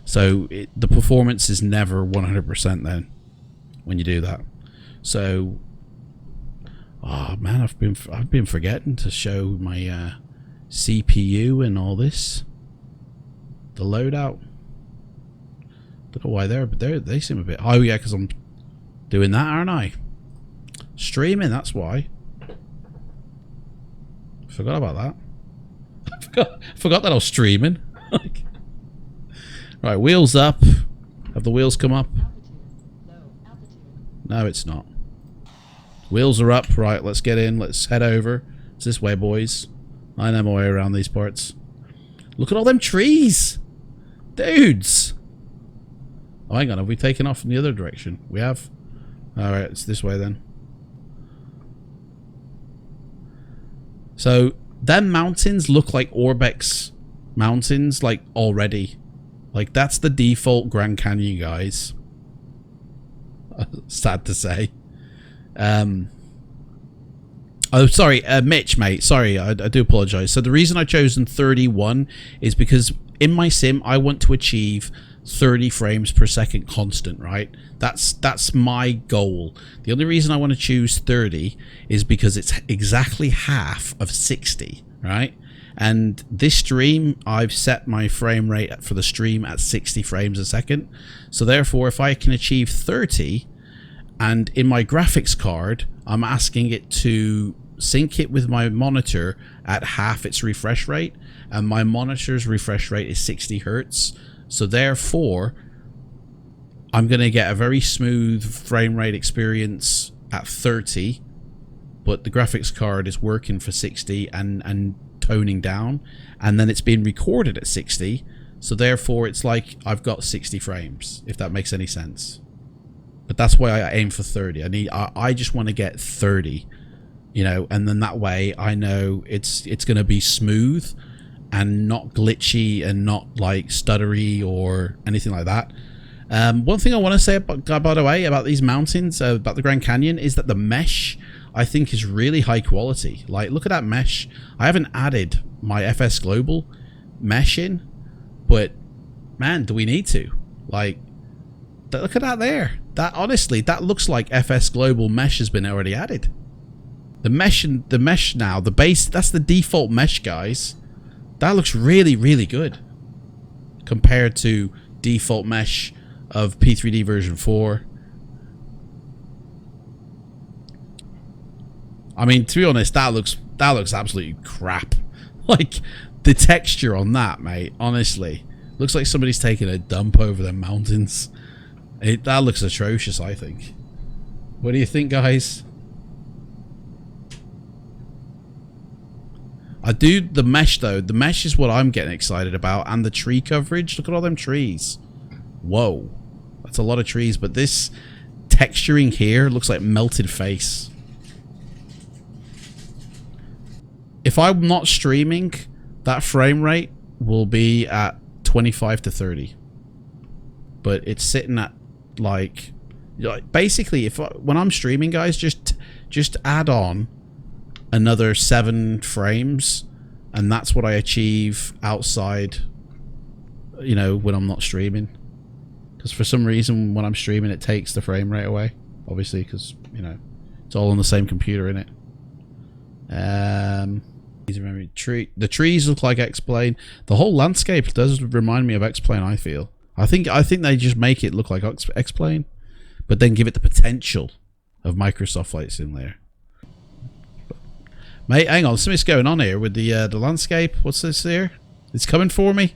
So the performance is never 100% then when you do that. So, oh man, I've been forgetting to show my CPU and all this. The loadout. Don't know why they seem a bit. Oh yeah, because I'm doing that, aren't I? Streaming, that's why. Forgot about that. Forgot that I was streaming. Right, wheels up. Have the wheels come up? No, it's not. Wheels are up. Right, let's get in. Let's head over. It's this way, boys. I know my way around these parts. Look at all them trees. Dudes. Oh, hang on. Have we taken off in the other direction? We have. Alright, it's this way then. So, them mountains look like Orbex mountains, like, already. Like, that's the default Grand Canyon, guys. Sad to say. Oh, sorry, Mitch, mate. Sorry, I do apologize. So the reason I chosen 31 is because in my sim, I want to achieve 30 frames per second constant, right? That's my goal. The only reason I want to choose 30 is because it's exactly half of 60, right? And this stream, I've set my frame rate for the stream at 60 frames a second. So therefore, if I can achieve 30, and in my graphics card, I'm asking it to sync it with my monitor at half its refresh rate, and my monitor's refresh rate is 60 Hertz. So therefore, I'm going to get a very smooth frame rate experience at 30, but the graphics card is working for 60 and toning down, and then it's being recorded at 60. So therefore, it's like I've got 60 frames, if that makes any sense. But that's why I aim for 30. I just want to get 30, you know, and then that way I know it's going to be smooth and not glitchy and not like stuttery or anything like that. One thing I want to say about, by the way, about these mountains, about the Grand Canyon, is that the mesh I think is really high quality. Like, look at that mesh. I haven't added my FS Global mesh in, but man, do we need to? Like, look at that there. That honestly, that looks like FS Global mesh has been already added. The mesh now, the base, that's the default mesh, guys. That looks really, really good compared to default mesh of P3D version 4. I mean, to be honest, that looks absolutely crap. Like, the texture on that, mate, honestly, looks like somebody's taking a dump over the mountains. That looks atrocious, I think. What do you think, guys? I do the mesh, though. The mesh is what I'm getting excited about. And the tree coverage. Look at all them trees. Whoa. That's a lot of trees. But this texturing here looks like melted face. If I'm not streaming, that frame rate will be at 25 to 30. But it's sitting at like basically, when I'm streaming, guys, just add on another 7 frames, and that's what I achieve outside, you know, when I'm not streaming. Because for some reason, when I'm streaming, it takes the frame rate away. Obviously, because, you know, it's all on the same computer, innit? The trees look like X-Plane. The whole landscape does remind me of X-Plane, I feel. I think they just make it look like X-Plane, but then give it the potential of Microsoft Flight Simulator. Mate, hang on, something's going on here with the landscape. What's this here? It's coming for me.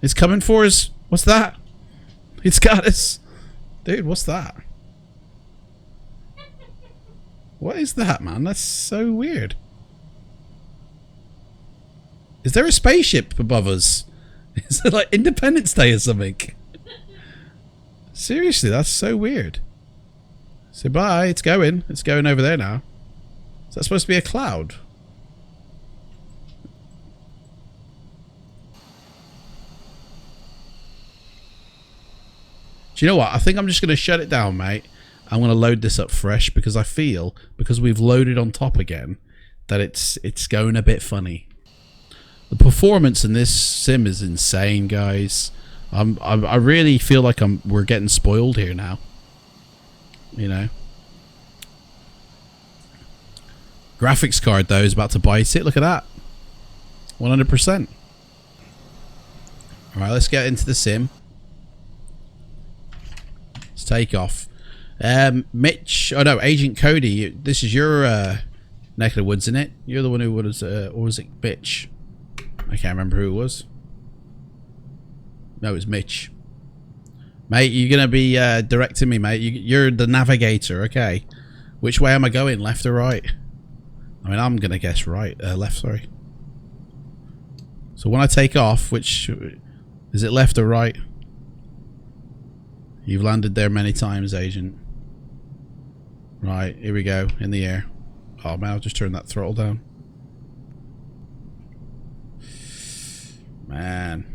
It's coming for us. What's that? It's got us. Dude, what's that? What is that, man? That's so weird. Is there a spaceship above us? Is it like Independence Day or something? Seriously, that's so weird. Say bye, it's going. It's going over there now. Is that supposed to be a cloud? Do you know what? I think I'm just going to shut it down, mate. I'm going to load this up fresh because I feel, because we've loaded on top again, that it's going a bit funny. The performance in this sim is insane, guys. I really feel like we're getting spoiled here now. You know. Graphics card though is about to bite it. Look at that. 100%. All right, let's get into the sim. Let's take off. Mitch. Oh no, Agent Cody. This is your neck of the woods, isn't it? You're the one who was, or was it Mitch? I can't remember who it was. No, it was Mitch. Mate, you're going to be directing me, mate. You're the navigator, okay. Which way am I going, left or right? I mean, I'm going to guess right. Left, sorry. So when I take off, which... Is it left or right? You've landed there many times, Agent. Right, here we go. In the air. Oh, man, I'll just turn that throttle down. Man.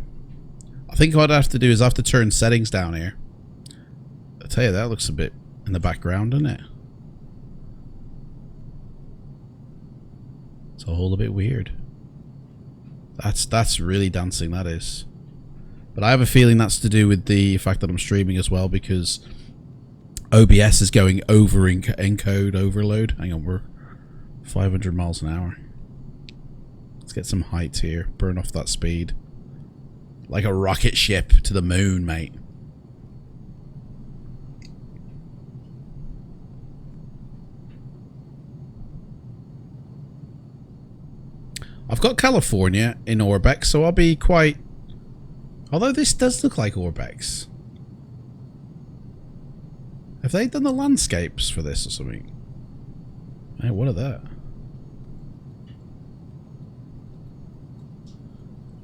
I think what I have to do is I have to turn settings down here. I tell you, that looks a bit in the background, doesn't it? It's a whole bit weird. That's really dancing, that is. But I have a feeling that's to do with the fact that I'm streaming as well, because OBS is going over encode overload. Hang on, we're 500 miles an hour. Let's get some height here. Burn off that speed. Like a rocket ship to the moon, mate. I've got California in Orbex, so I'll be quite... Although this does look like Orbex. Have they done the landscapes for this or something? Hey, what are that?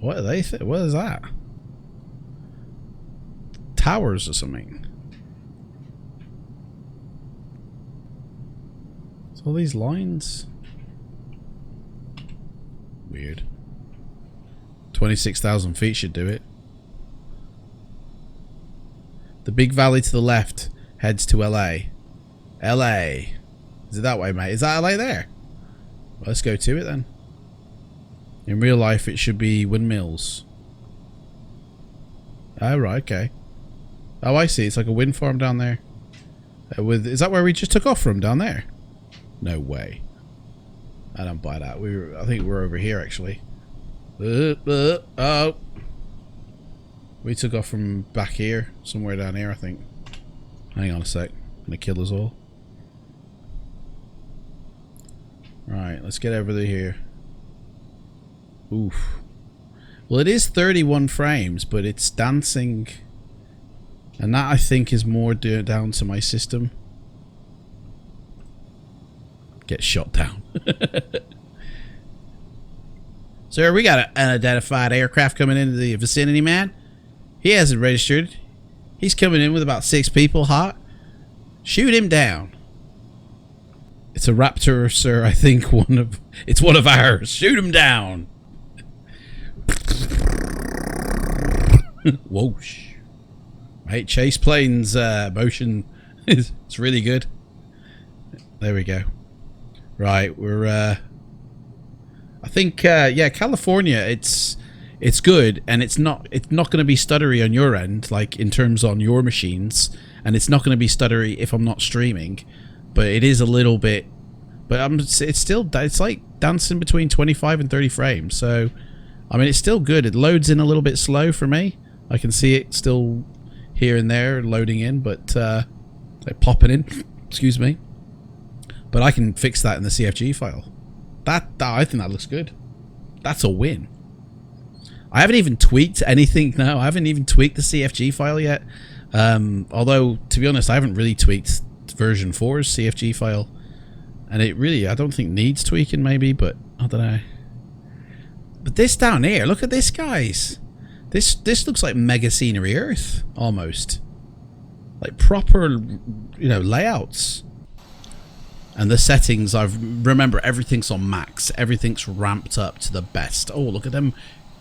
What are they? What is that? Towers or something? It's all these lines. Weird. 26,000 feet should do it. The big valley to the left heads to LA. LA. Is it that way, mate? Is that LA there? Well, let's go to it then. In real life, it should be windmills. Oh, right, okay. Oh, I see. It's like a wind farm down there. Is that where we just took off from, down there? No way. I don't buy that. I think we're over here, actually. Oh. We took off from back here. Somewhere down here, I think. Hang on a sec. I'm gonna kill us all. Right, let's get over to here. Oof. Well, it is 31 frames, but it's dancing. And that, I think, is more down to my system. Get shot down. Sir, we got an unidentified aircraft coming into the vicinity, man. He hasn't registered. He's coming in with about 6 people hot. Shoot him down. It's a Raptor, sir. I think it's one of ours. Shoot him down. Whoosh. Mate, Chase Plane's motion is it's really good. There we go. Right, we're I think yeah, California, it's good, and it's not going to be stuttery on your end, like in terms on your machines, and it's not going to be stuttery if I'm not streaming, but it is a little bit. But it's like dancing between 25 and 30 frames. So, I mean, it's still good. It loads in a little bit slow for me. I can see it still here and there loading in, but like popping in. Excuse me. But I can fix that in the CFG file. That I think that looks good. That's a win. I haven't even tweaked anything. No, I haven't even tweaked the CFG file yet. Although, to be honest, I haven't really tweaked version 4's CFG file. And it really, I don't think needs tweaking maybe, but I don't know. But this down here, look at this, guys. This looks like MegaScenery Earth, almost. Like proper, you know, layouts. And the settings, remember, everything's on max. Everything's ramped up to the best. Oh, look at them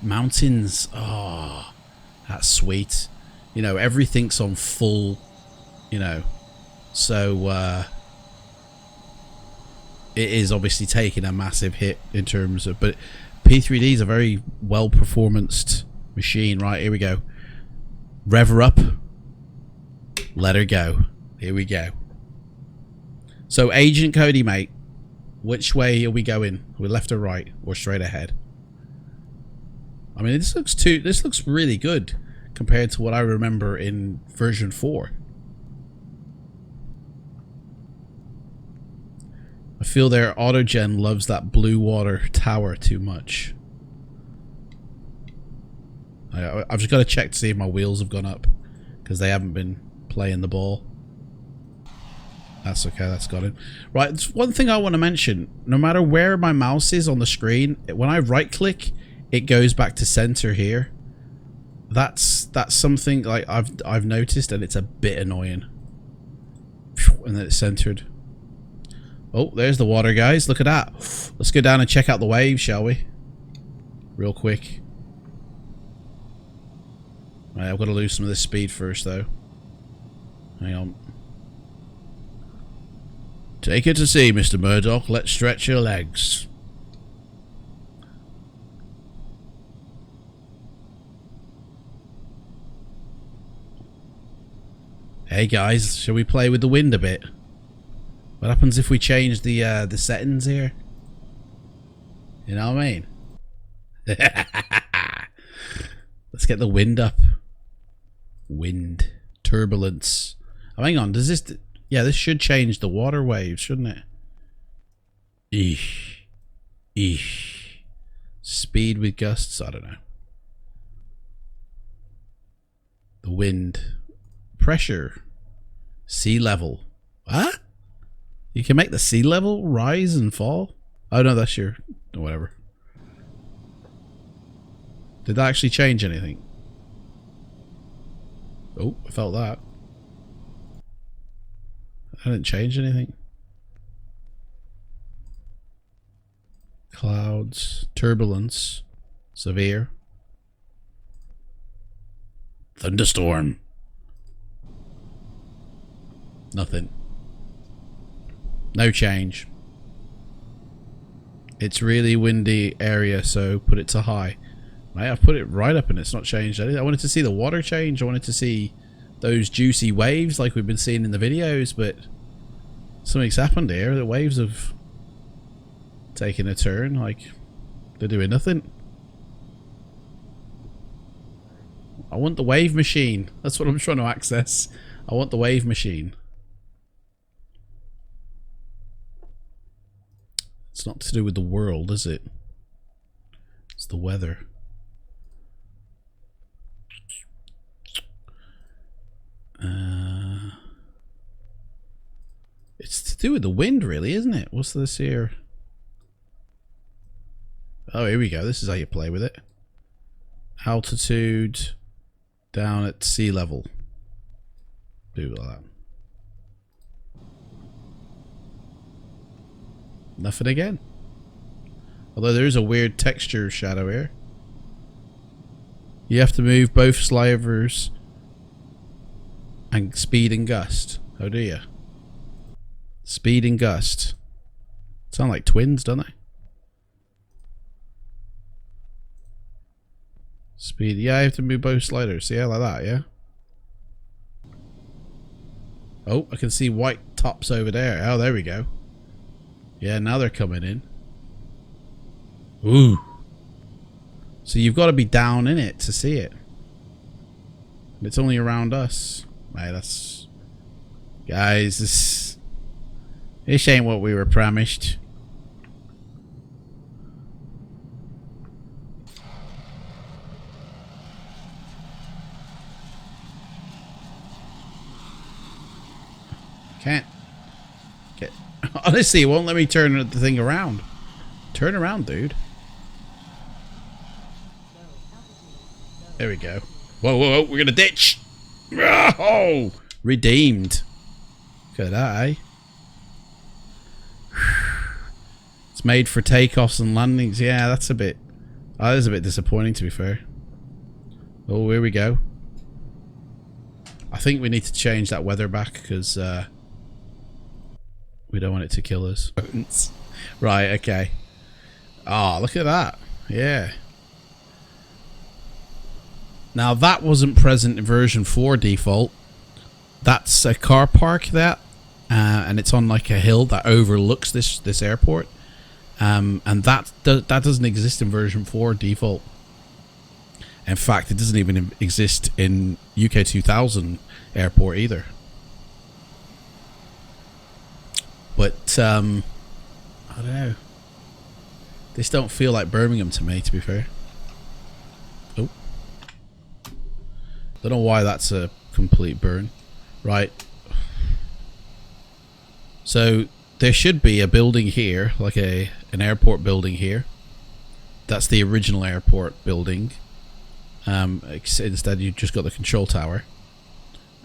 mountains. Oh, that's sweet. You know, everything's on full, you know. So, it is obviously taking a massive hit in terms of, but P3D is a very well performanced machine. Right, here we go. Rev her up. Let her go. Here we go. So Agent Cody, mate, which way are we going? Are we left or right, or straight ahead? I mean, this looks really good compared to what I remember in version 4. I feel their autogen loves that blue water tower too much. I've just got to check to see if my wheels have gone up, because they haven't been playing the ball. That's okay, that's got it. Right, there's one thing I want to mention. No matter where my mouse is on the screen, when I right click, it goes back to center here. That's something like I've noticed, and it's a bit annoying. And then it's centered. Oh, there's the water, guys. Look at that. Let's go down and check out the waves, shall we? Real quick. Right, I've got to lose some of this speed first, though. Hang on. Take it to sea, Mr. Murdoch. Let's stretch your legs. Hey, guys. Shall we play with the wind a bit? What happens if we change the settings here? You know what I mean? Let's get the wind up. Wind. Turbulence. Oh, hang on. Does this... Yeah, this should change the water waves, shouldn't it? Eesh. Eesh. Speed with gusts? I don't know. The wind. Pressure. Sea level. What? You can make the sea level rise and fall? Oh no, that's your... whatever. Did that actually change anything? Oh, I felt that. I didn't change anything. Clouds. Turbulence. Severe. Thunderstorm. Nothing. No change. It's really windy area, so put it to high. Mate, I've put it right up and it's not changed anything. I wanted to see the water change. I wanted to see those juicy waves like we've been seeing in the videos, but something's happened here. The waves have taken a turn. Like, they're doing nothing. I want the wave machine. That's what I'm trying to access. I want the wave machine. It's not to do with the world, is it? It's the weather. It's to do with the wind, really, isn't it? What's this here? Oh, here we go. This is how you play with it. Altitude down at sea level. Do like that. Nothing again. Although there is a weird texture shadow here. You have to move both slivers And speed and gust. Oh dear. Speed and gust. Sound like twins, don't they? Speed. Yeah, I have to move both sliders. Yeah, like that, yeah? Oh, I can see white tops over there. Oh, there we go. Yeah, now they're coming in. Ooh. So you've got to be down in it to see it. And it's only around us. Right, that's... Guys, this ain't what we were promised. Can't get... Honestly, it won't let me turn the thing around. Turn around, dude. There we go. Whoa, whoa, whoa, we're gonna ditch! Oh! Redeemed. Look at that, eh? It's made for takeoffs and landings. Yeah, that's a bit... that is a bit disappointing, to be fair. Oh, here we go. I think we need to change that weather back, because... we don't want it to kill us. Right, okay. Ah, look at that. Yeah. Now, that wasn't present in version 4 default. That's a car park, that. And it's on like a hill that overlooks this airport. And that doesn't exist in version 4 default. In fact, it doesn't even exist in UK 2000 airport either. But, I don't know. This don't feel like Birmingham to me, to be fair. Oh. Don't know why that's a complete burn. Right. So, there should be a building here, like an airport building here. That's the original airport building. Instead, you've just got the control tower.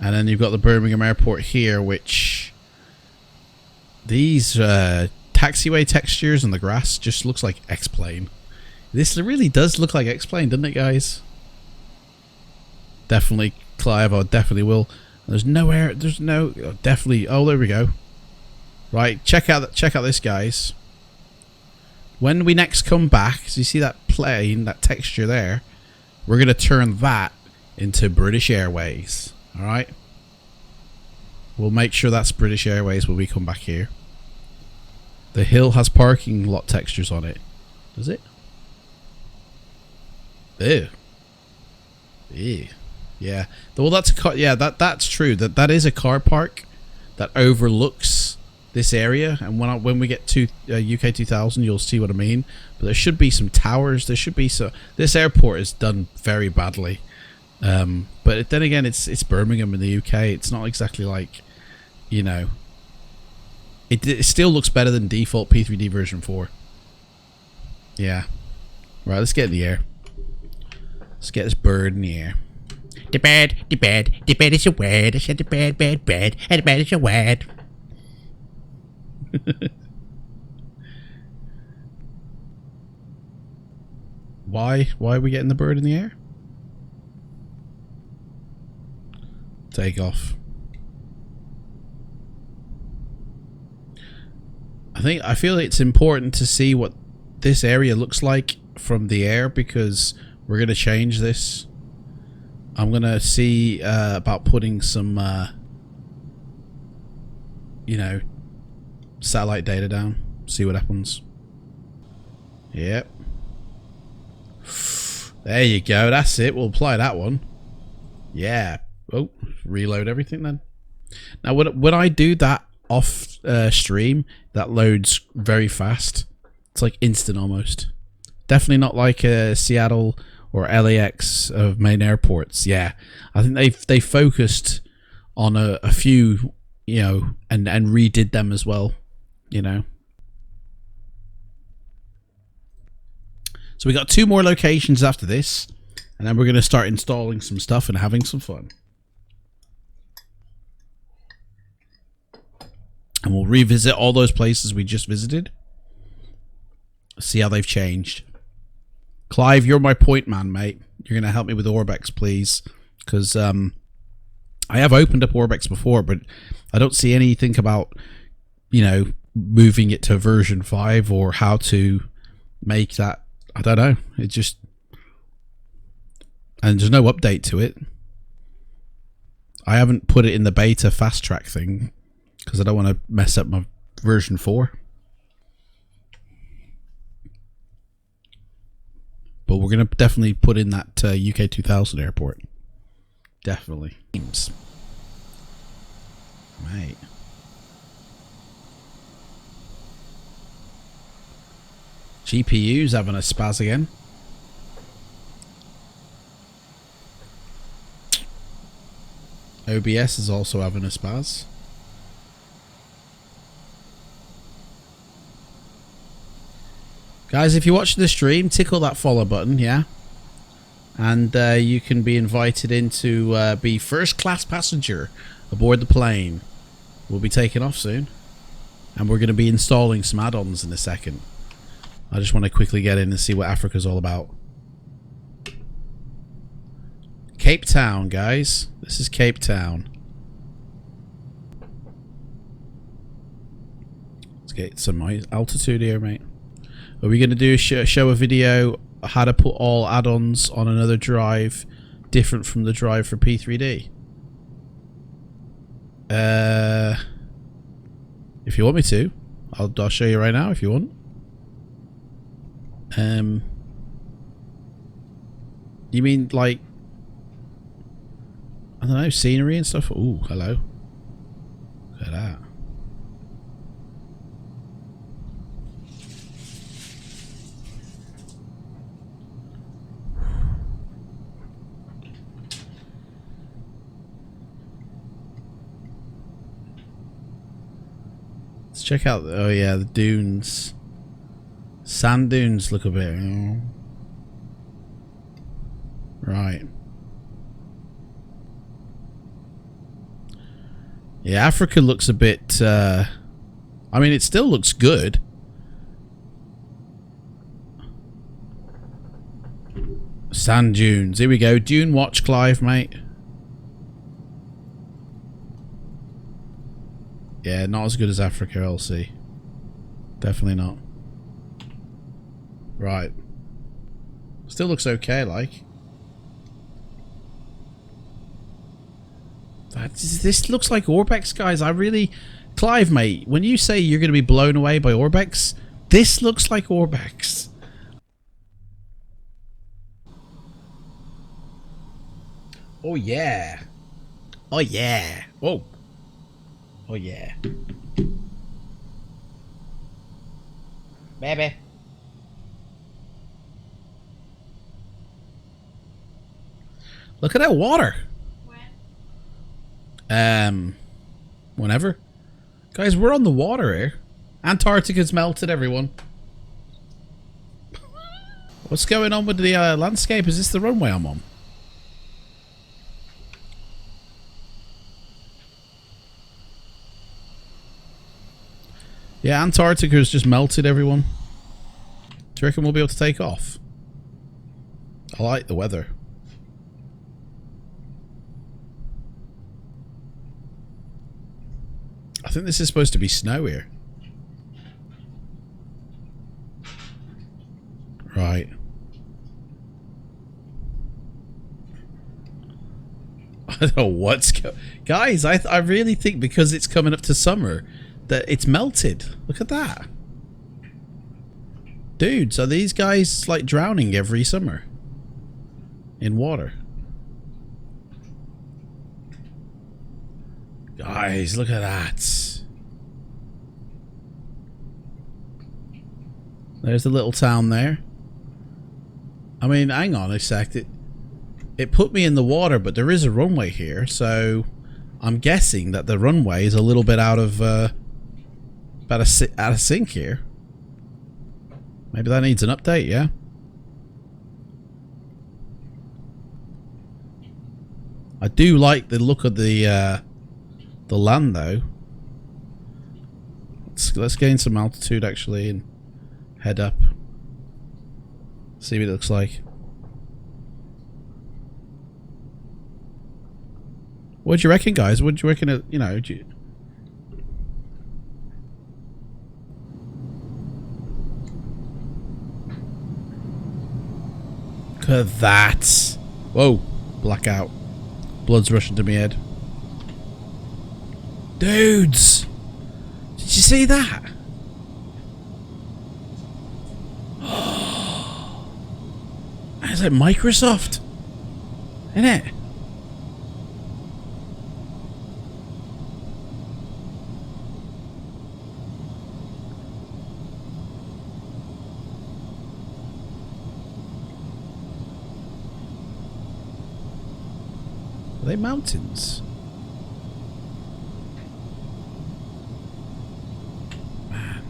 And then you've got the Birmingham airport here, which... These taxiway textures and the grass just looks like X-Plane. This really does look like X-Plane, doesn't it, guys? Definitely, Clive, I definitely will. There's no air, there's no... definitely, oh, there we go. Right, check out this, guys. When we next come back, so you see that plane, that texture there, we're going to turn that into British Airways. Alright? We'll make sure that's British Airways when we come back here. The hill has parking lot textures on it. Does it? Ew. Ew. Yeah. Well, that's a car. Yeah, that's true. That is a car park that overlooks this area. And when we get to UK 2000, you'll see what I mean. But there should be some towers. There should be so. This airport is done very badly. But then again, it's Birmingham in the UK. It's not exactly like, you know. It still looks better than default P3D version 4. Yeah. Right, let's get in the air. Let's get this bird in the air. The bird is a word. I said the bird, and the bird is a word. Why are we getting the bird in the air? Take off. I feel it's important to see what this area looks like from the air, because we're going to change this. I'm going to see about putting some you know, satellite data down, see what happens. Yep. There you go, that's it. We'll apply that one. Yeah. Oh, reload everything then. Now when I do that off stream, that loads very fast. It's like instant almost. Definitely not like Seattle or LAX of main airports. Yeah, I think they focused on a few, you know, and redid them as well, you know. So we got 2 more locations after this, and then we're going to start installing some stuff and having some fun. And we'll revisit all those places we just visited. See how they've changed. Clive, you're my point man, mate. You're going to help me with Orbex, please. Because I have opened up Orbex before, but I don't see anything about, you know, moving it to version 5 or how to make that. I don't know. It just, and there's no update to it. I haven't put it in the beta fast track thing because I don't want to mess up my version 4. But we're going to definitely put in that UK 2000 airport. Definitely. Games. Mate. GPU's having a spaz again. OBS is also having a spaz. Guys, if you're watching the stream, tickle that follow button, yeah? And you can be invited in to be first class passenger aboard the plane. We'll be taking off soon. And we're going to be installing some add-ons in a second. I just want to quickly get in and see what Africa's all about. Cape Town, guys. This is Cape Town. Let's get some altitude here, mate. Are we going to do show a video how to put all add-ons on another drive different from the drive for P3D? If you want me to, I'll show you right now if you want. You mean like, I don't know, scenery and stuff? Ooh, hello. Look at that. Let's check out, oh yeah, the dunes. Sand dunes look a bit, right. Yeah, Africa looks a bit, I mean, it still looks good. Sand dunes, here we go. Dune watch, Clive, mate. Yeah, not as good as Africa, LC. Definitely not. Right. Still looks okay, like. This looks like Orbex, guys. I really... Clive, mate, when you say you're going to be blown away by Orbex, this looks like Orbex. Oh, yeah. Oh, yeah. Whoa. Oh, yeah. Baby. Look at that water. Whenever. Guys, we're on the water here. Antarctica's melted, everyone. What's going on with the landscape? Is this the runway I'm on? Yeah, Antarctica's just melted, everyone. Do you reckon we'll be able to take off? I like the weather. I think this is supposed to be snow here. Right. I don't know what's guys, I really think because it's coming up to summer that it's melted. Look at that. Dude, are these guys like drowning every summer in water? Guys, look at that. There's the little town there. I mean, hang on a sec. It put me in the water, but there is a runway here, so I'm guessing that the runway is a little bit out of sync here. Maybe that needs an update, yeah? I do like the look of the land, though. Let's gain some altitude, actually, and head up. See what it looks like. What do you reckon, guys? What do you reckon? You know, look at that! Whoa, blackout. Blood's rushing to my head. Dudes, did you see that? That's like Microsoft, isn't it? Are they mountains? Man.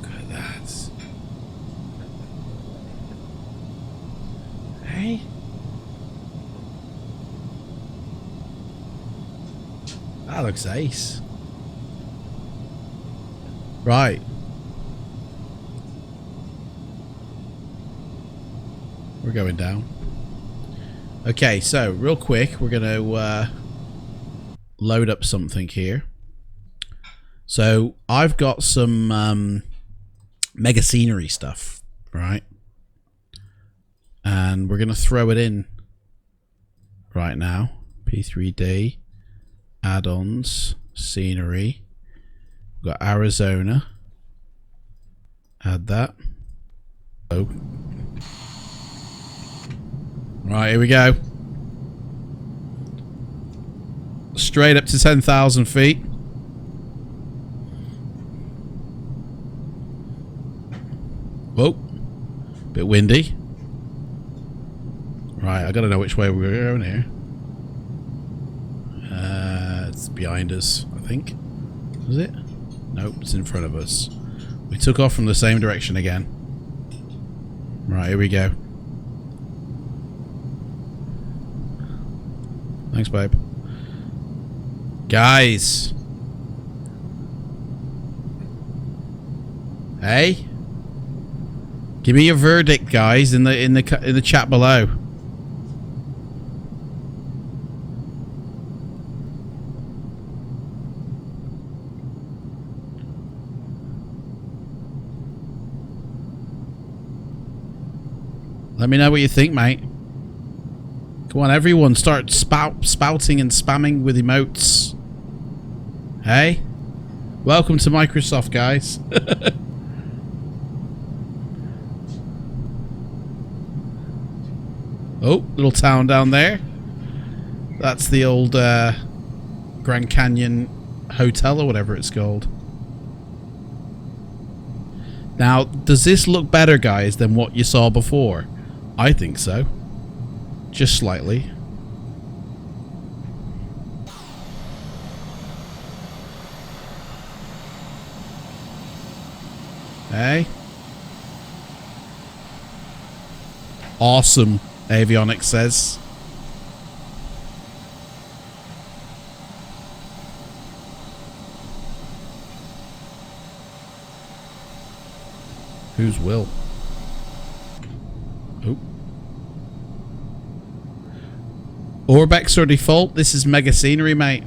Look at that. Hey? That looks ace. Right. We're going down. Okay, so real quick, we're going to load up something here. So I've got some MegaScenery stuff, right? And we're going to throw it in right now. P3D, add-ons, scenery. We've got Arizona. Add that. Oh. Right, here we go. Straight up to 10,000 feet. Whoa. Bit windy. Right, I gotta know which way we're going here. It's behind us, I think. Is it? Nope, it's in front of us. We took off from the same direction again. Right, here we go. Thanks, babe. Guys. Hey. Give me your verdict, guys, in the chat below. Let me know what you think, mate. Come on, everyone, start spouting and spamming with emotes. Hey? Welcome to Microsoft, guys. Oh, little town down there. That's the old Grand Canyon Hotel or whatever it's called. Now, does this look better, guys, than what you saw before? I think so. Just slightly. Hey. Awesome, Avionics says. Who's Will? Oh. Orbex or default. This is MegaScenery, mate.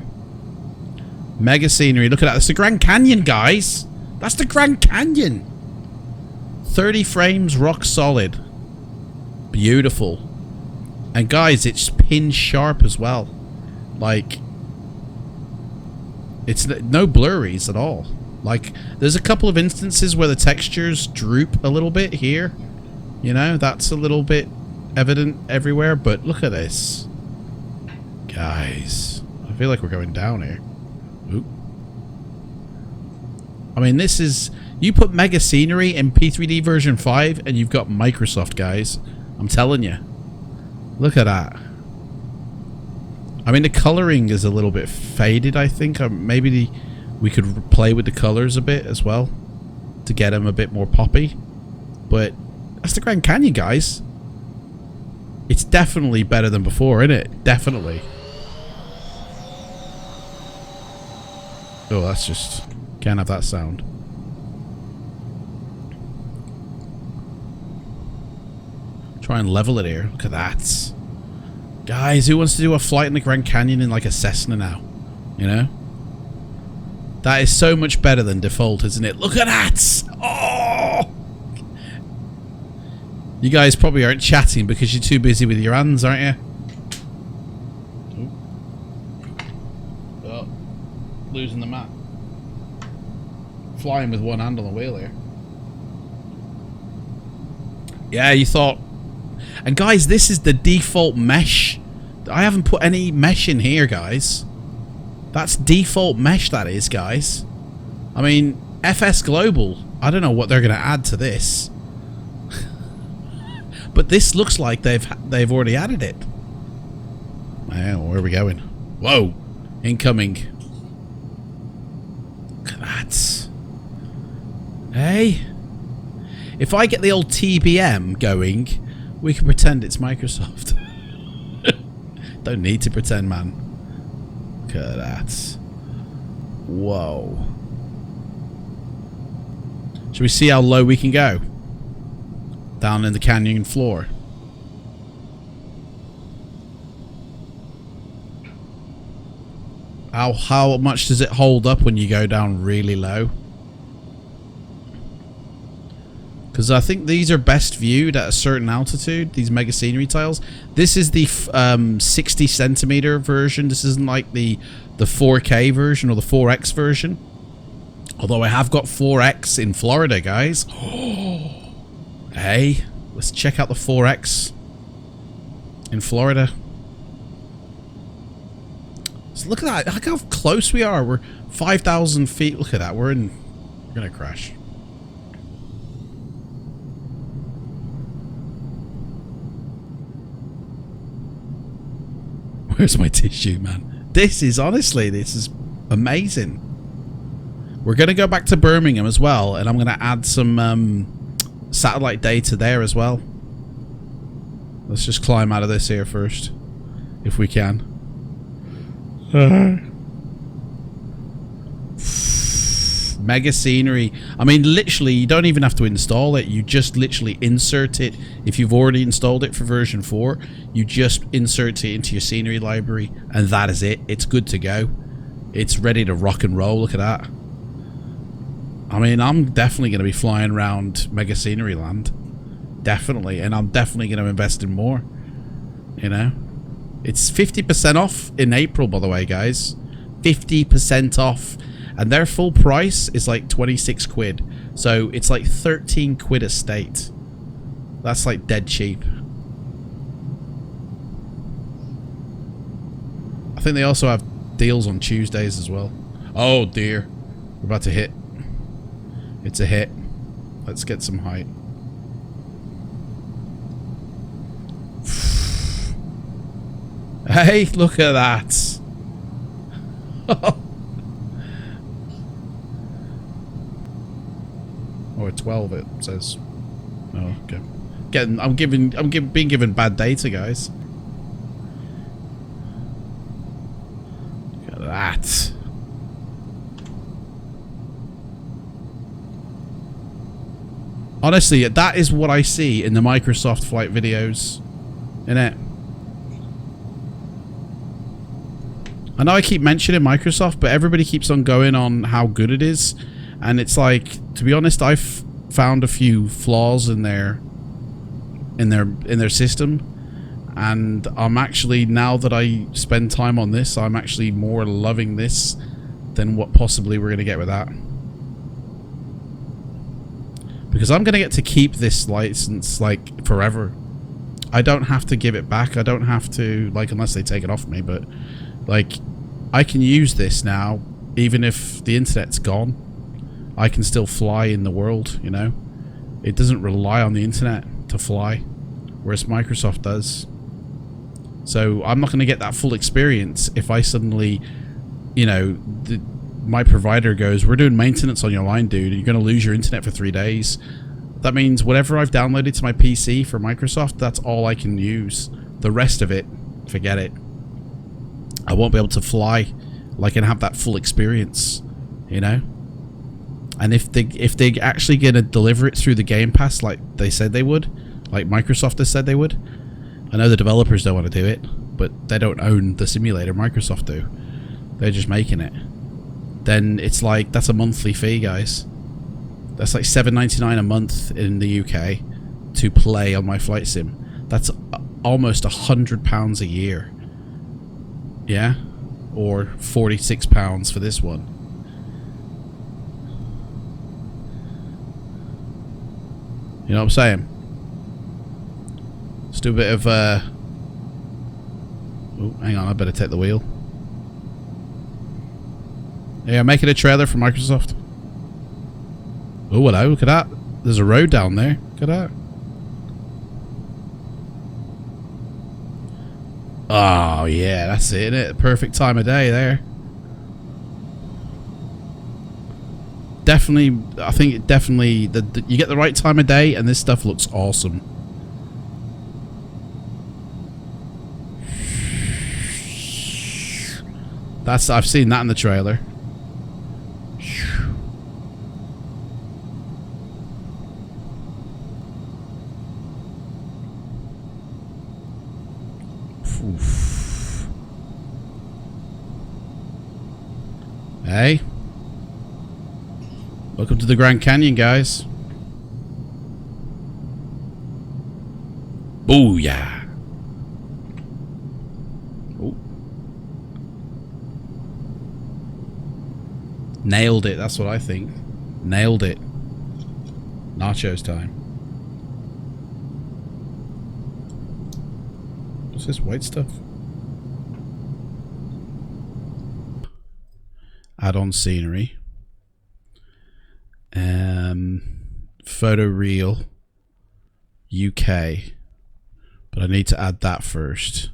MegaScenery. Look at that. That's the Grand Canyon, guys. That's the Grand Canyon. 30 frames, rock solid. Beautiful. And guys, it's pin sharp as well. Like, it's no blurries at all. Like, there's a couple of instances where the textures droop a little bit here. You know, that's a little bit evident everywhere. But look at this. Guys, I feel like we're going down here. Oop. I mean, this is... You put MegaScenery in P3D version 5 and you've got Microsoft, guys. I'm telling you. Look at that. I mean, the coloring is a little bit faded, I think. Maybe we could play with the colors a bit as well to get them a bit more poppy. But that's the Grand Canyon, guys. It's definitely better than before, isn't it? Definitely. Oh, that's just... Can't have that sound. Try and level it here. Look at that. Guys, who wants to do a flight in the Grand Canyon in like a Cessna now? You know? That is so much better than default, isn't it? Look at that! Oh! You guys probably aren't chatting because you're too busy with your hands, aren't you? Oh. Losing the map. Flying with one hand on the wheel here. Yeah, you thought... And guys, this is the default mesh. I haven't put any mesh in here, guys. That's default mesh, that is, guys. I mean, FS Global, I don't know what they're going to add to this. But this looks like they've already added it. Wow, where are we going? Whoa! Incoming. Look at that. Hey? If I get the old TBM going, we can pretend it's Microsoft. Don't need to pretend, man. Look at that. Whoa. Shall we see how low we can go? Down in the canyon floor. How much does it hold up when you go down really low? Because I think these are best viewed at a certain altitude, these MegaScenery tiles. This is the 60 centimeter version. This isn't like the 4K version or the 4X version. Although I have got 4X in Florida, guys. Hey, let's check out the 4X in Florida. So look at that. Look how close we are. We're 5,000 feet. Look at that. We're going to crash. Where's my tissue, man? This is amazing. We're going to go back to Birmingham as well, and I'm going to add some satellite data there as well. Let's just climb out of this here first, if we can. MegaScenery. I mean, literally, you don't even have to install it. You just literally insert it. If you've already installed it for version 4, you just insert it into your scenery library, and that is it. It's good to go. It's ready to rock and roll. Look at that. I mean, I'm definitely going to be flying around MegaScenery land. Definitely. And I'm definitely going to invest in more. You know? It's 50% off in April, by the way, guys. 50% off. And their full price is like 26 quid. So it's like 13 quid a state. That's like dead cheap. I think they also have deals on Tuesdays as well. Oh dear. We're about to hit. It's a hit. Let's get some height. Hey, look at that. Or 12 it says. Oh, okay. I'm being given bad data, guys. Look at that. Honestly, that is what I see in the Microsoft flight videos. Innit? I know I keep mentioning Microsoft, but everybody keeps on going on how good it is. And it's like, to be honest, I've found a few flaws in their system, and I'm actually, now that I spend time on this, I'm actually more loving this than what possibly we're going to get with that. Because I'm going to get to keep this license like forever. I don't have to give it back. I don't have to, like, unless they take it off me, but like, I can use this now even if the internet's gone. I can still fly in the world, you know. It doesn't rely on the internet to fly, whereas Microsoft does. So I'm not going to get that full experience if I suddenly, you know, my provider goes, we're doing maintenance on your line, dude. You're going to lose your internet for 3 days. That means whatever I've downloaded to my PC for Microsoft, that's all I can use. The rest of it, forget it. I won't be able to fly like and have that full experience, you know. And if they actually going to deliver it through the Game Pass like they said they would, like Microsoft has said they would. I know the developers don't want to do it, but they don't own the simulator. Microsoft do. They're just making it. Then it's like, that's a monthly fee, guys. That's like $7.99 a month in the UK to play on my flight sim. That's almost £100 a year. Yeah? Or £46 for this one. You know what I'm saying? Let's do a bit of oh, hang on, I better take the wheel. Yeah, I'm making a trailer for Microsoft. Oh, hello, look at that. There's a road down there. Look at that. Oh, yeah, that's it, isn't it? Perfect time of day there. Definitely, I think it definitely, you get the right time of day and this stuff looks awesome. I've seen that in the trailer. Oof. Hey. Welcome to the Grand Canyon, guys. Booyah. Oh. Nailed it, that's what I think. Nailed it. Nachos time. What's this white stuff? Add-on scenery. Photo reel UK, but I need to add that first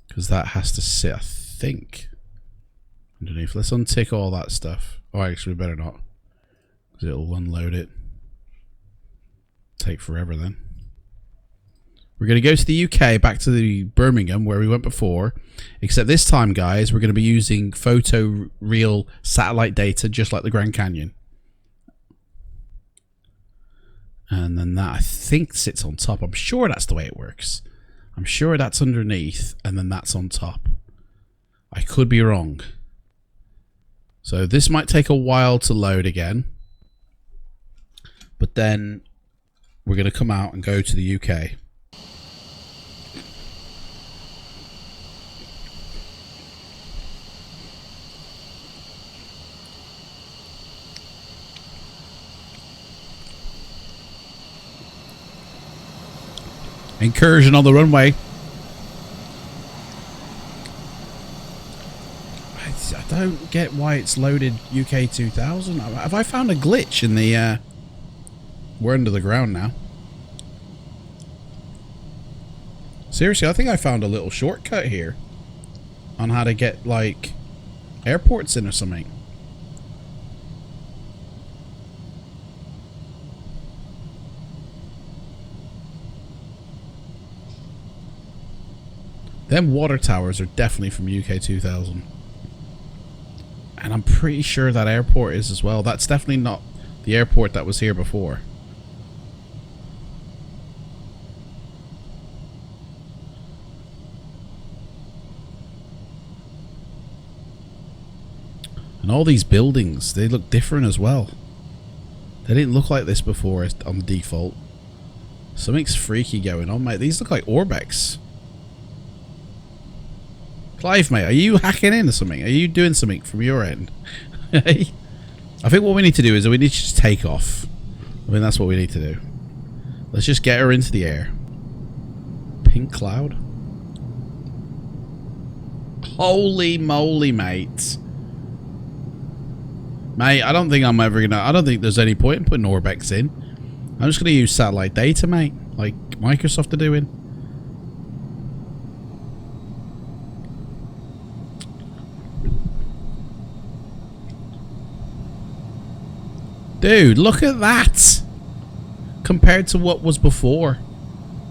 because that has to sit, I think, underneath. Let's untick all that stuff. Oh, actually, we better not, because it'll unload it. Take forever then. We're going to go to the UK, back to the Birmingham where we went before, except this time, guys, we're going to be using photo reel satellite data just like the Grand Canyon. And then that, I think, sits on top. I'm sure that's the way it works. I'm sure that's underneath, and then that's on top. I could be wrong. So this might take a while to load again. But then we're going to come out and go to the UK. Incursion on the runway. I don't get why it's loaded UK 2000. Have I found a glitch in the... We're under the ground now. Seriously, I think I found a little shortcut here on how to get, like, airports in or something. Them water towers are definitely from UK 2000. And I'm pretty sure that airport is as well. That's definitely not the airport that was here before. And all these buildings, they look different as well. They didn't look like this before on the default. Something's freaky going on, mate. These look like Orbex. Clive, mate, are you hacking into something? Are you doing something from your end? I think what we need to do is we need to just take off. I mean, that's what we need to do. Let's just get her into the air. Pink cloud? Holy moly, mate. Mate, I don't think I'm ever gonna... I don't think there's any point in putting Orbex in. I'm just gonna use satellite data, mate. Like Microsoft are doing. Dude, look at that! Compared to what was before.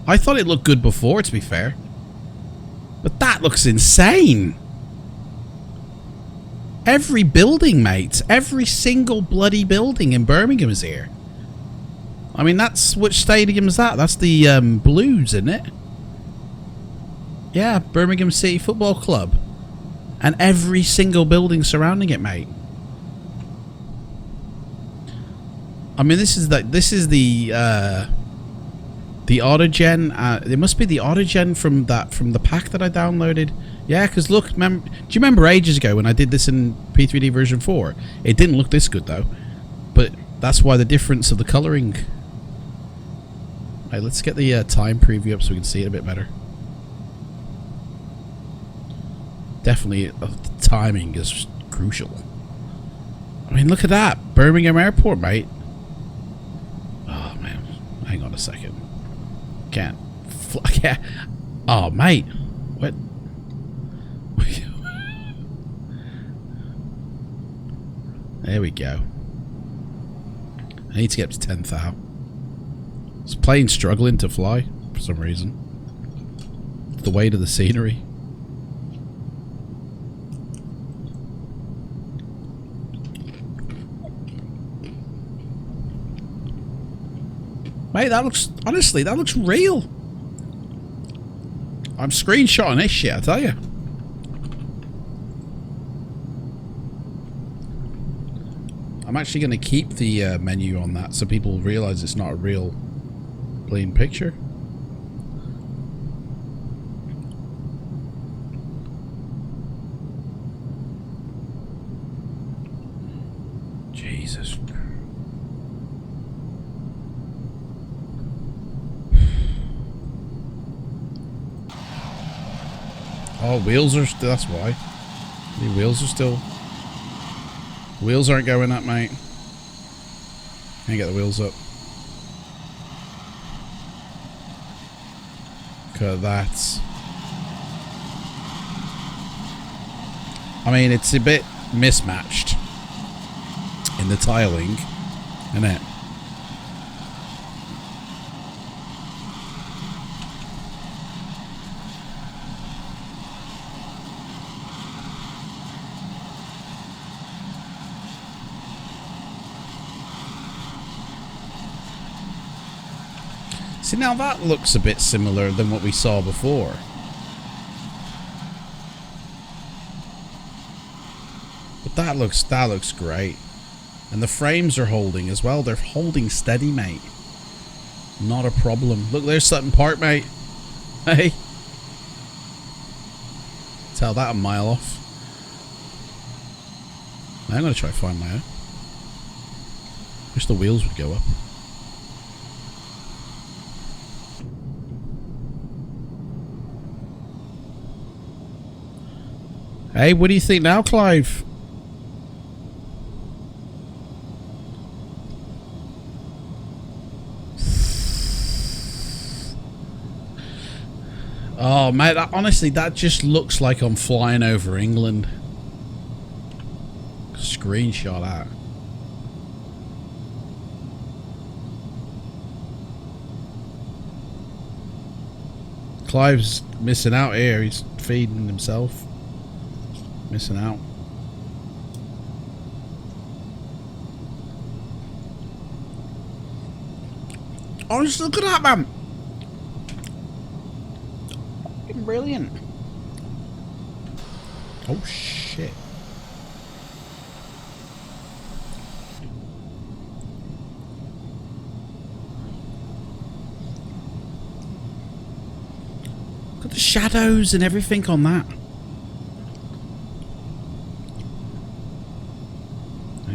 I thought it looked good before, to be fair. But that looks insane! Every building, mate. Every single bloody building in Birmingham is here. I mean, that's which stadium's that? That's the Blues, isn't it? Yeah, Birmingham City Football Club, and every single building surrounding it, mate. I mean, this is the Autogen. It must be the Autogen from the pack that I downloaded. Yeah, because look, do you remember ages ago when I did this in P3D version 4? It didn't look this good though, but that's why the difference of the colouring. Right, let's get the time preview up so we can see it a bit better. Definitely, the timing is crucial. I mean, look at that, Birmingham Airport, mate. Oh man, hang on a second. Can't. Oh mate, what? There we go. I need to get up to 10,000. This plane's struggling to fly for some reason. It's the weight of the scenery. Mate, that looks, honestly, that looks real. I'm screenshotting this shit, I tell you. I'm actually going to keep the menu on that so people realize it's not a real plain picture. Jesus. Oh, wheels are still, that's why. The wheels are still... Wheels aren't going up, mate. Can't get the wheels up. Look at that. I mean, it's a bit mismatched in the tiling, isn't it? See, now that looks a bit similar than what we saw before. But that looks great. And the frames are holding as well. They're holding steady, mate. Not a problem. Look, there's Sutton Park, mate. Hey. Tell that a mile off. I'm going to try to find my own. Wish the wheels would go up. Hey, what do you think now, Clive? Oh, mate, honestly, that just looks like I'm flying over England. Screenshot that. Clive's missing out here. He's feeding himself. Missing out. Oh, just look at that, man. Fucking brilliant. Oh, shit. Look at the shadows and everything on that.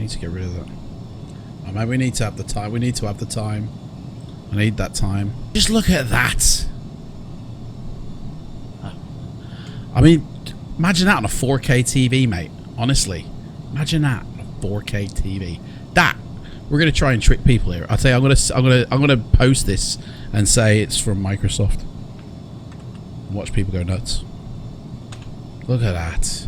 To get rid of that. Oh man, we need to have the time. We need to have the time. I need that time. Just look at that. I mean, imagine that on a 4K TV, mate. Honestly, imagine that on a 4K TV. That we're gonna try and trick people here. I'll tell you, I'm gonna post this and say it's from Microsoft. And watch people go nuts. Look at that.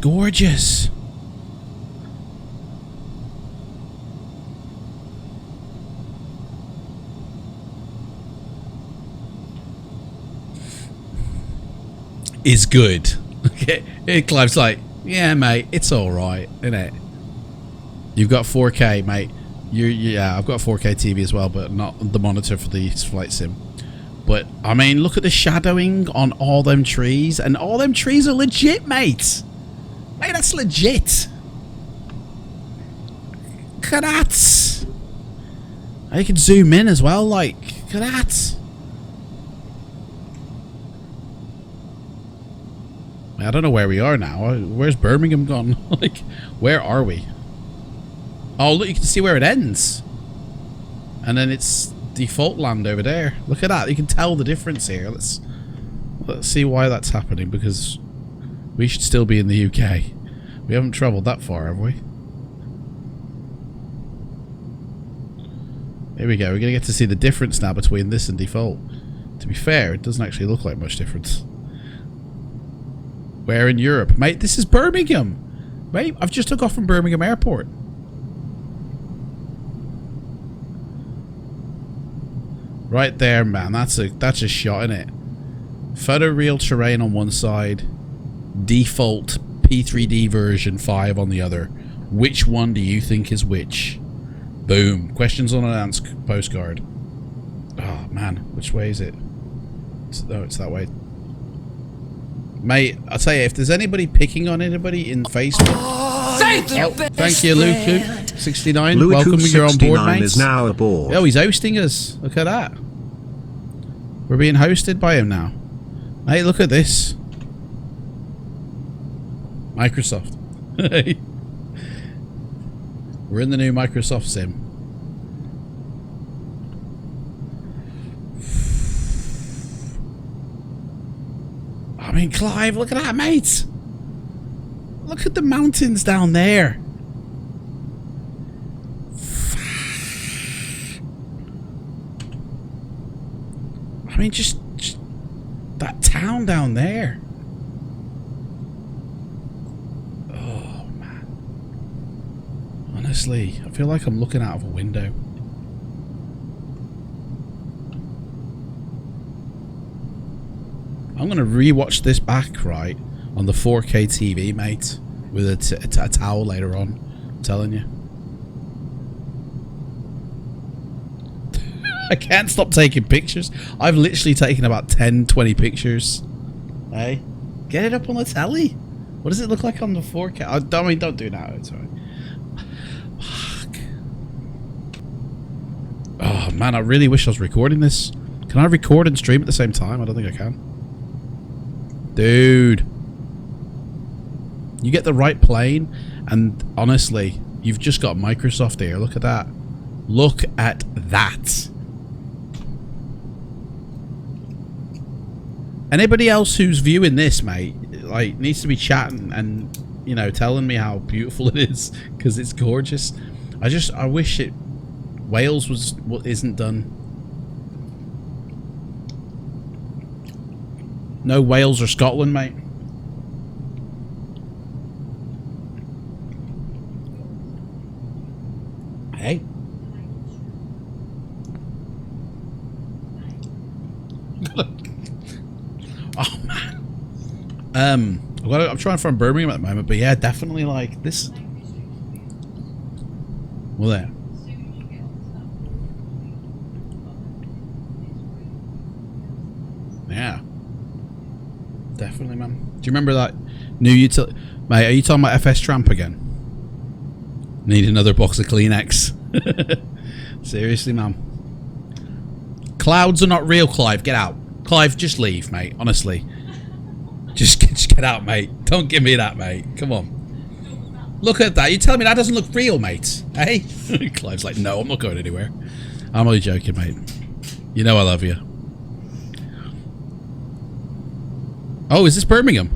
Gorgeous. Is good. Okay, Clive's like, Yeah, mate, it's alright, isn't it? You've got 4K, mate. Yeah, I've got 4K TV as well, but not the monitor for the flight sim. But, I mean, look at the shadowing on all them trees. And all them trees are legit, mate. Mate, that's legit. Look at that. And you can zoom in as well, like, look at that. I don't know where we are now. Where's Birmingham gone? Like, where are we? Oh, look, you can see where it ends. And then it's default land over there. Look at that. You can tell the difference here. Let's see why that's happening, because we should still be in the UK. We haven't travelled that far, have we? Here we go. We're going to get to see the difference now between this and default. To be fair, it doesn't actually look like much difference. Where in Europe? Mate, this is Birmingham. Mate, I've just took off from Birmingham Airport. Right there, man. That's a shot, innit? Photoreal terrain on one side. Default P3D version 5 on the other. Which one do you think is which? Boom. Questions on an answer postcard. Oh, man. Which way is it? No, it's that way. Mate, I'll tell you, if there's anybody picking on anybody in Facebook... thank you, Luke69. Welcome, you're on board, mate. Is now aboard. Oh, he's hosting us. Look at that. We're being hosted by him now. Hey, look at this. Microsoft. Hey. We're in the new Microsoft sim. I mean, Clive, look at that, mate. Look at the mountains down there. I mean, just that town down there. Oh, man. Honestly, I feel like I'm looking out of a window. I'm going to rewatch this back, right, on the 4K TV, mate, with a towel later on. I'm telling you. I can't stop taking pictures. I've literally taken about 10, 20 pictures. Hey, get it up on the telly. What does it look like on the 4K? I mean, don't do that. It's alright. Fuck. Oh, man, I really wish I was recording this. Can I record and stream at the same time? I don't think I can. Dude. You get the right plane, and honestly, you've just got Microsoft here. Look at that. Look at that. Anybody else who's viewing this, mate, like, needs to be chatting and, you know, telling me how beautiful it is, because it's gorgeous. I wish Wales isn't done. No Wales or Scotland, mate. Hey. Oh, man. I'm trying to find Birmingham at the moment, but yeah, definitely like this. Well, there. Yeah. Definitely, man. Do you remember that new utility? Mate, are you talking about FS Tramp again? Need another box of Kleenex. Seriously, man. Clouds are not real, Clive. Get out. Clive, just leave, mate. Honestly. Just get out, mate. Don't give me that, mate. Come on. Look at that. You telling me that doesn't look real, mate? Hey? Clive's like, no, I'm not going anywhere. I'm only joking, mate. You know I love you. Oh, is this Birmingham?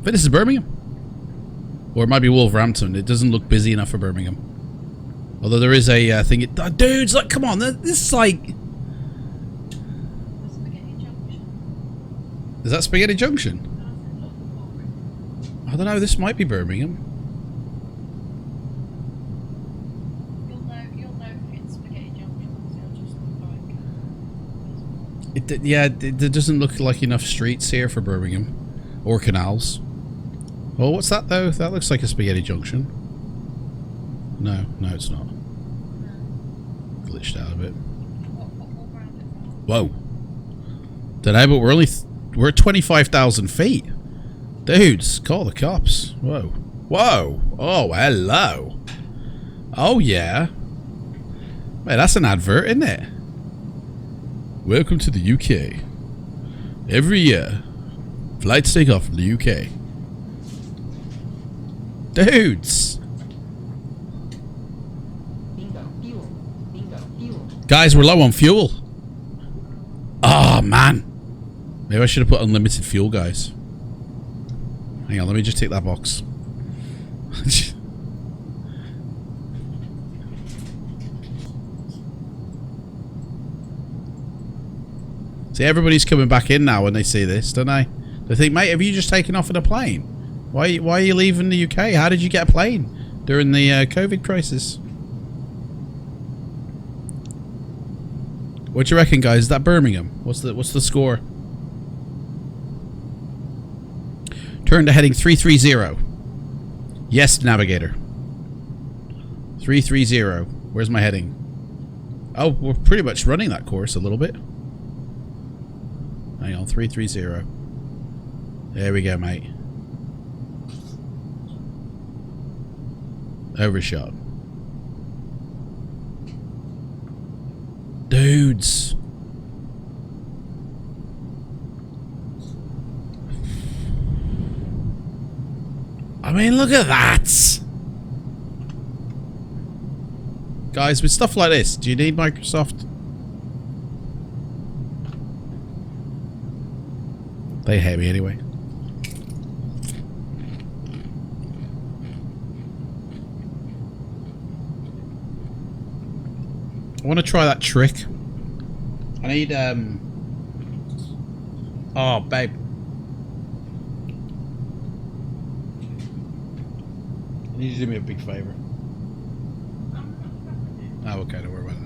I think this is Birmingham. Or it might be Wolverhampton. It doesn't look busy enough for Birmingham. Although there is a thing... dudes, like, come on. This is like... Is that Spaghetti Junction? I don't know. This might be Birmingham. You'll know if it's Spaghetti Junction. Yeah, it doesn't look like enough streets here for Birmingham. Or canals. Oh, what's that though? That looks like a spaghetti junction. No, it's not. Glitched out a bit. Whoa. Dunno, but we're at 25,000 feet. Dudes, call the cops. Whoa. Whoa. Oh, hello. Oh, yeah. Wait, that's an advert, isn't it? Welcome to the UK. Every year, flights take off from the UK. Dudes. Guys, we're low on fuel. Oh, man. Maybe I should have put unlimited fuel, guys. Hang on, let me just take that box. See, everybody's coming back in now when they see this, don't they? They think, mate, have you just taken off in a plane? Why are you leaving the UK? How did you get a plane during the COVID crisis? What do you reckon, guys? Is that Birmingham? What's the score? Turn to heading 330. Yes, navigator. 330. Where's my heading? Oh, we're pretty much running that course a little bit. Hang on, 330. There we go, mate. Overshot. Dudes. I mean, look at that. Guys, with stuff like this, do you need Microsoft? They hate me anyway. I want to try that trick. I need, oh, babe. I need you to do me a big favor. Oh, okay, don't worry about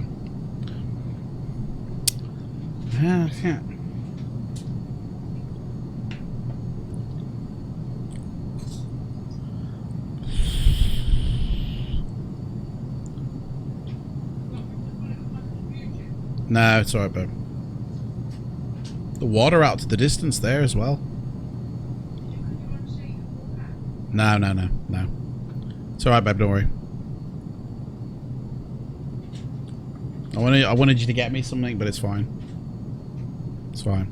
that. I can't. No, it's alright, babe. The water out to the distance there as well. No. It's alright, babe, don't worry. I wanted you to get me something, but it's fine. It's fine.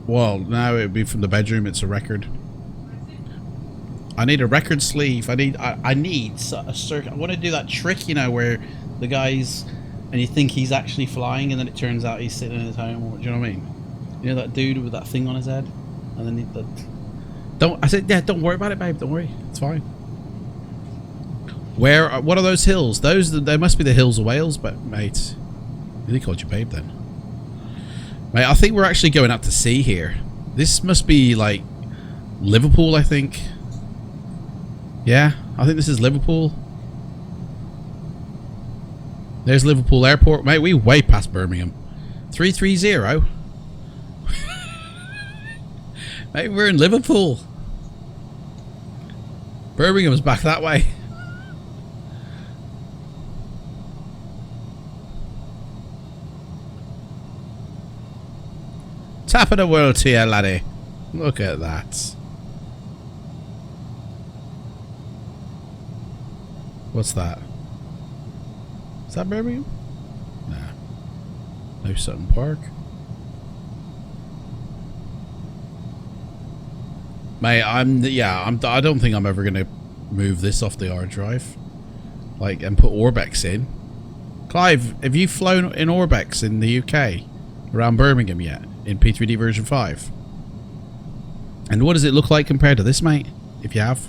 Well, now it would be from the bedroom. It's a record. I need a record sleeve. I need a circuit. I want to do that trick, you know, where the guys and you think he's actually flying, and then it turns out he's sitting in his home. Do you know what I mean? You know that dude with that thing on his head, and then I said, yeah, don't worry about it, babe. Don't worry, it's fine. What are those hills? They must be the hills of Wales, but mate, they called you babe then. Mate, I think we're actually going out to sea here. This must be like Liverpool, I think. Yeah, I think this is Liverpool. There's Liverpool Airport. Mate, we way past Birmingham. 330. Mate, we're in Liverpool. Birmingham's back that way. Top of the world to you, laddie. Look at that. What's that? Is that Birmingham? Nah. No, Sutton Park. Mate, I don't think I'm ever gonna move this off the hard drive, like, and put Orbex in. Clive, have you flown in Orbex in the UK around Birmingham yet in P3Dv5? And what does it look like compared to this, mate? If you have,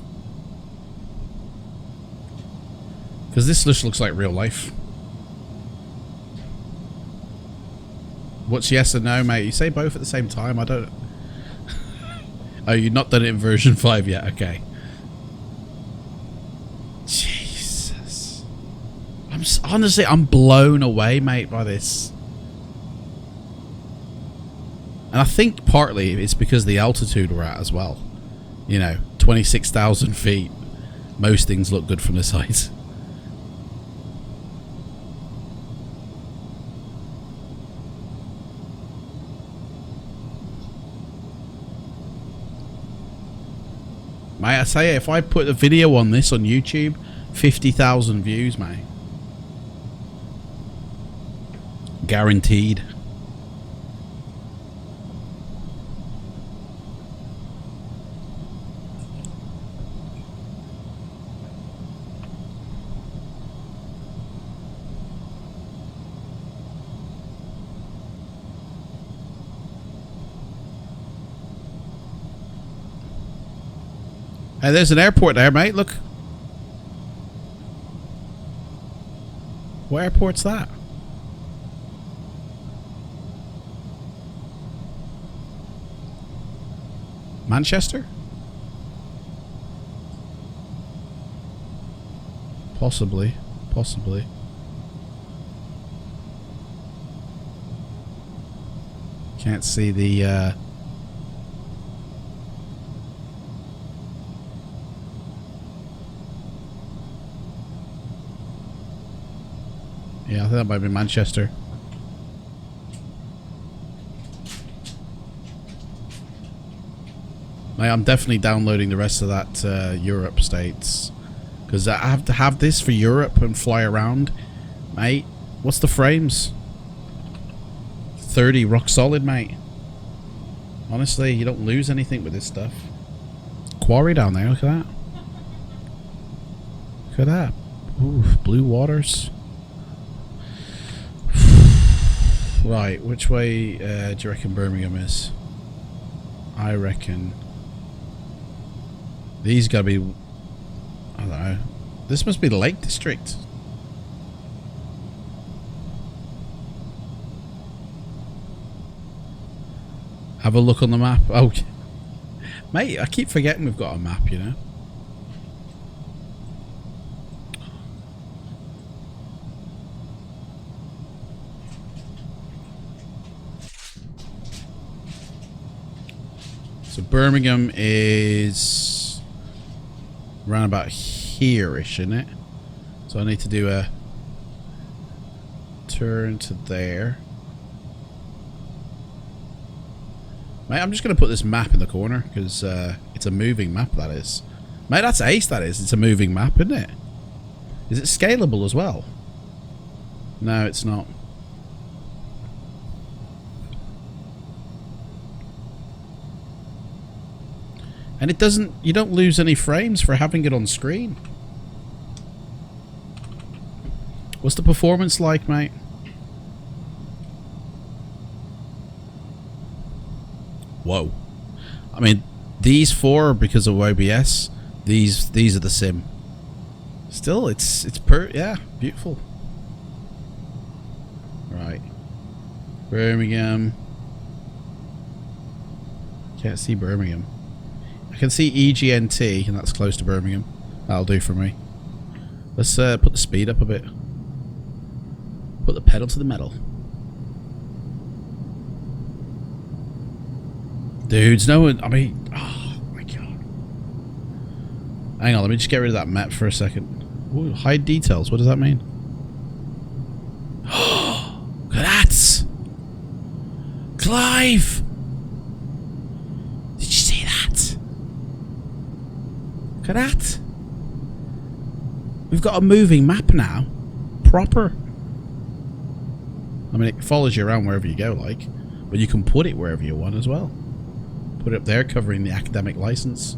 because this just looks like real life. What's yes and no, mate? You say both at the same time. I don't. Oh, you've not done it in version 5 yet? Okay. Jesus. Honestly, I'm blown away, mate, by this. And I think partly it's because the altitude we're at as well. You know, 26,000 feet. Most things look good from this height. Mate, I say, if I put a video on this on YouTube, 50,000 views, mate. Guaranteed. Hey, there's an airport there, mate. Look. What airport's that? Manchester? Possibly. Possibly. Can't see the, Yeah, I think that might be Manchester. I'm definitely downloading the rest of that Europe states. Because I have to have this for Europe and fly around. Mate, what's the frames? 30, rock solid, mate. Honestly, you don't lose anything with this stuff. Quarry down there, look at that. Look at that. Ooh, blue waters. Right, which way do you reckon Birmingham is? I reckon these gotta be, I don't know. This must be the Lake District. Have a look on the map. Oh, mate, I keep forgetting we've got a map, you know. So Birmingham is around about here-ish, isn't it? So I need to do a turn to there. Mate, I'm just going to put this map in the corner because it's a moving map, that is. Mate, that's ace, that is. It's a moving map, isn't it? Is it scalable as well? No, it's not. And it doesn't, you don't lose any frames for having it on screen. What's the performance like, mate? Whoa. I mean, these four are because of OBS. These are the sim. Still, it's yeah, beautiful. Right. Birmingham. Can't see Birmingham. I can see EGNT, and that's close to Birmingham. That'll do for me. Let's put the speed up a bit. Put the pedal to the metal. Dudes, no one, I mean, oh my god. Hang on, let me just get rid of that map for a second. Ooh, hide details, what does that mean? Look at that! Clive! Did you see that? Look at that. We've got a moving map now. Proper. I mean, it follows you around wherever you go, like. But you can put it wherever you want as well. Put it up there, covering the academic license.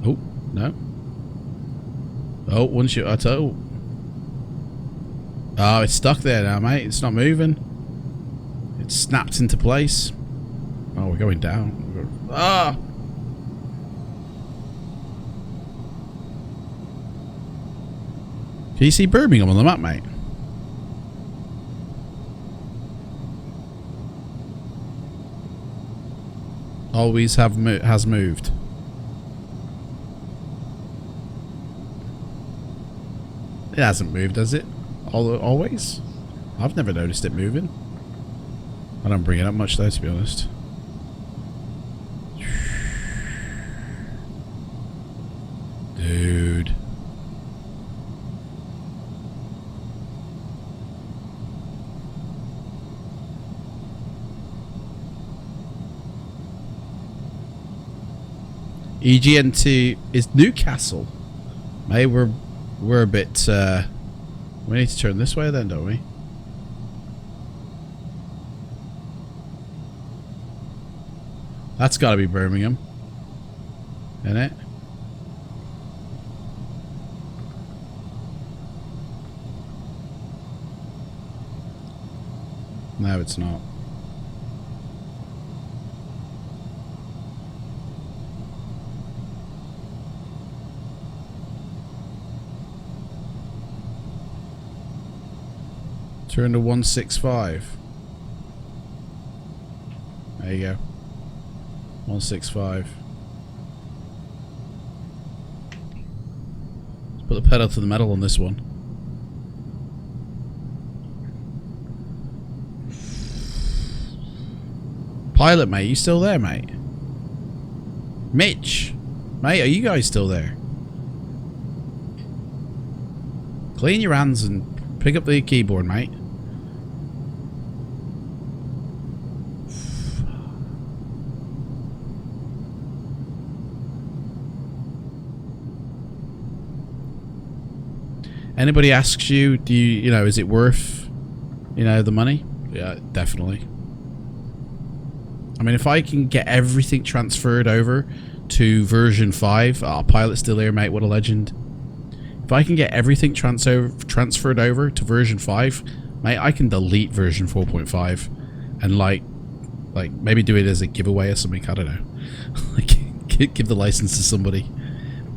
Oh, no. Oh, once you... Oh, it's stuck there now, mate. It's not moving. It's snapped into place. Oh, we're going down. Ah! Can you see Birmingham on the map, mate? Always has moved. It hasn't moved, has it? Always? I've never noticed it moving. I don't bring it up much though, to be honest. Dude. EGN2 is Newcastle. Mate, we're a bit we need to turn this way then, don't we? That's gotta be Birmingham. Isn't it? No, it's not. Turn to 165. There you go. 165. Let's put the pedal to the metal on this one. Pilot, mate, you still there, mate? Mitch, mate, are you guys still there? Clean your hands and pick up the keyboard, mate. Anybody asks you, do you know, is it worth, you know, the money? Yeah, definitely. I mean, if I can get everything transferred over to version 5, Pilot's still here, mate, what a legend. If I can get everything transferred over to version 5, mate, I can delete version 4.5 and like maybe do it as a giveaway or something, I don't know. Like, give the license to somebody,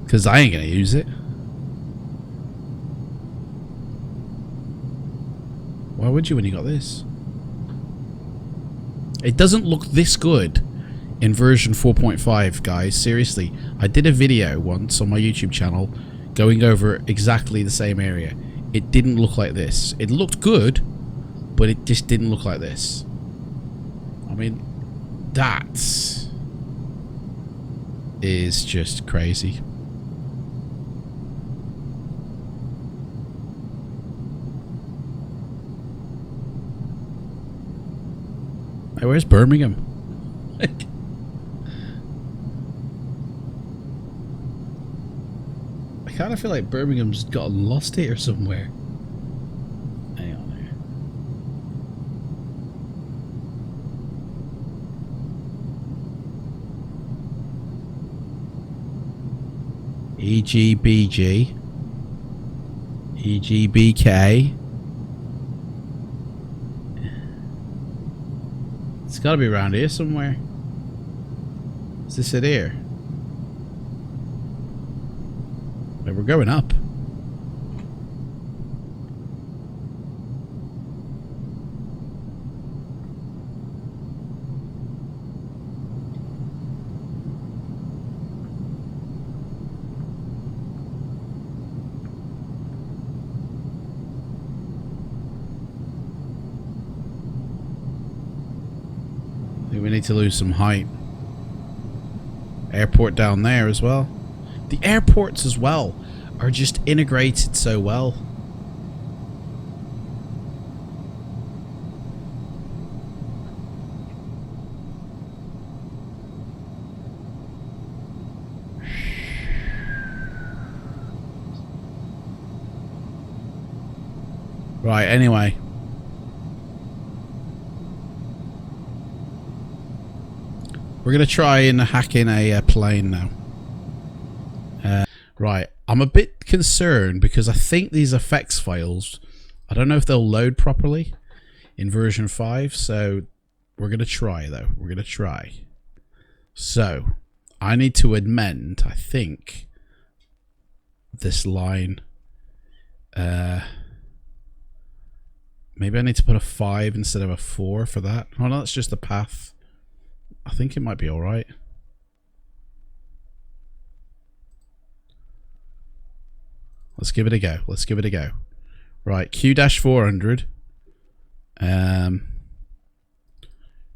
because I ain't gonna use it. Why would you when you got this? It doesn't look this good in version 4.5, guys. Seriously. I did a video once on my YouTube channel going over exactly the same area. It didn't look like this. It looked good, but it just didn't look like this. I mean, that is just crazy. Hey, where's Birmingham? I kind of feel like Birmingham's gotten lost here somewhere. Hang on here. EGBG. EGBK. It's gotta be around here somewhere. Is this it here? Wait, we're going up. We need to lose some height. Airport down there as well. The airports as well are just integrated so well. Right, anyway. We're going to try and hack in a plane now. Right, I'm a bit concerned because I think these effects files, I don't know if they'll load properly in version 5, so we're going to try though. We're going to try. So, I need to amend, I think, this line. Maybe I need to put a 5 instead of a 4 for that. Oh no, that's just the path. I think it might be alright. Let's give it a go. Let's give it a go. Right, Q400.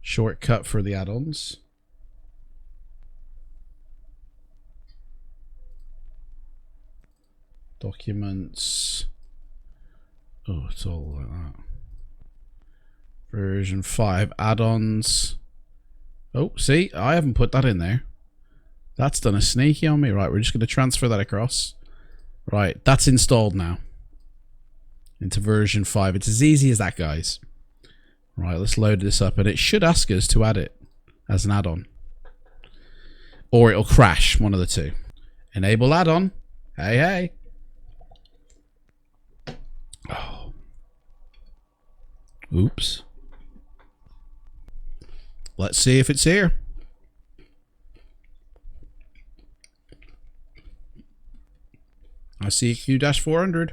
Shortcut for the add-ons. . . . . . . . . . . . . . . . . . . . . . . . . . . . . . . . . . . . . . . . . . . . . . . . . . . . . . . . . . Documents. Oh, it's all like that. Version 5 add-ons. Oh, see, I haven't put that in there. That's done a sneaky on me. Right, we're just going to transfer that across. Right, that's installed now. Into version 5. It's as easy as that, guys. Right, let's load this up, and it should ask us to add it as an add-on. Or it'll crash, one of the two. Enable add-on. Hey, hey. Oh. Oops. Let's see if it's here. I see Q400.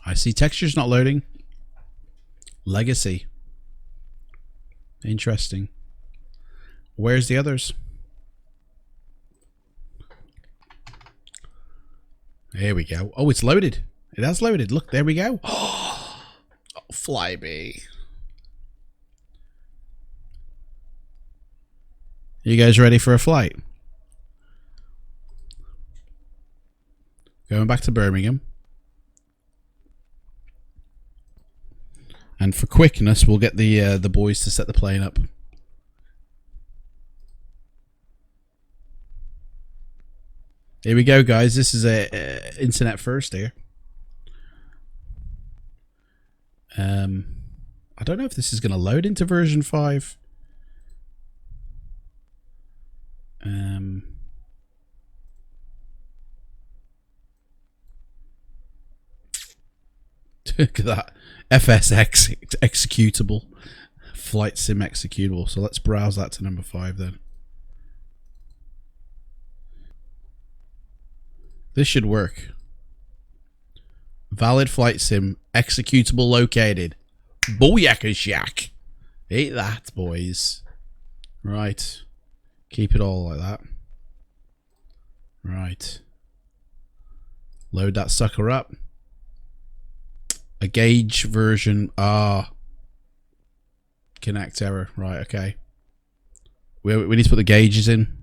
I see textures not loading. Legacy. Interesting. Where's the others? There we go. Oh, it's loaded. It has loaded. Look, there we go. Oh, Flyby. You guys ready for a flight? Going back to Birmingham. And for quickness, we'll get the boys to set the plane up. Here we go, guys. This is a internet first here. I don't know if this is going to load into version 5. Look at that. FSX executable. Flight sim executable. So let's browse that to number 5 then. This should work. Valid flight sim executable located. Booyaka shack. Eat that, boys. Right. Keep it all like that. Right. Load that sucker up. A gauge version. Connect error. Right, okay. We need to put the gauges in.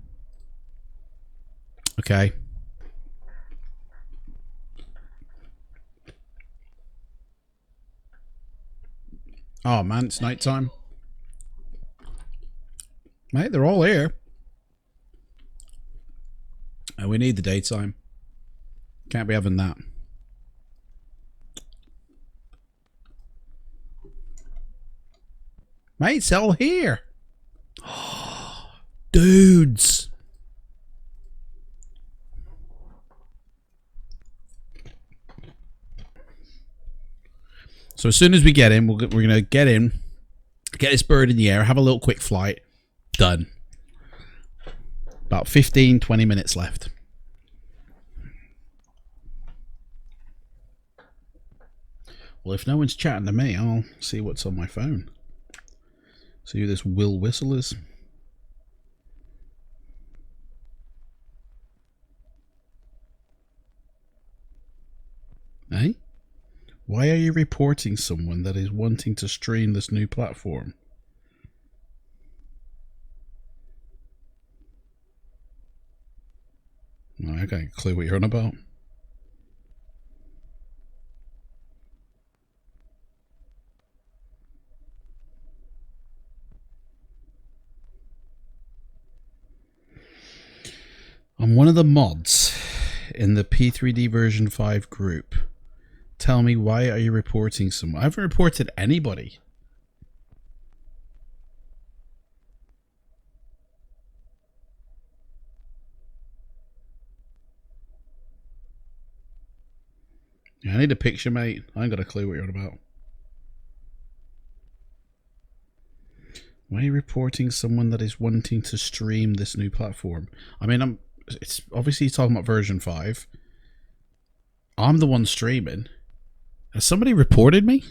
Okay. Oh man, it's nighttime. Mate, they're all here. And we need the daytime. Can't be having that. Mate, it's all here. Dudes. So as soon as we get in, we're going to get in, get this bird in the air, have a little quick flight. Done. About 15, 20 minutes left. Well, if no one's chatting to me, I'll see what's on my phone. See who this Will Whistle is. Eh? Why are you reporting someone that is wanting to stream this new platform? No, I got a clue what you're on about. I'm one of the mods in the P3D version 5 group. Tell me, why are you reporting someone? I haven't reported anybody. Yeah, I need a picture, mate. I ain't got a clue what you're on about. Why are you reporting someone that is wanting to stream this new platform? I mean, it's obviously talking about version 5. I'm the one streaming. Has somebody reported me?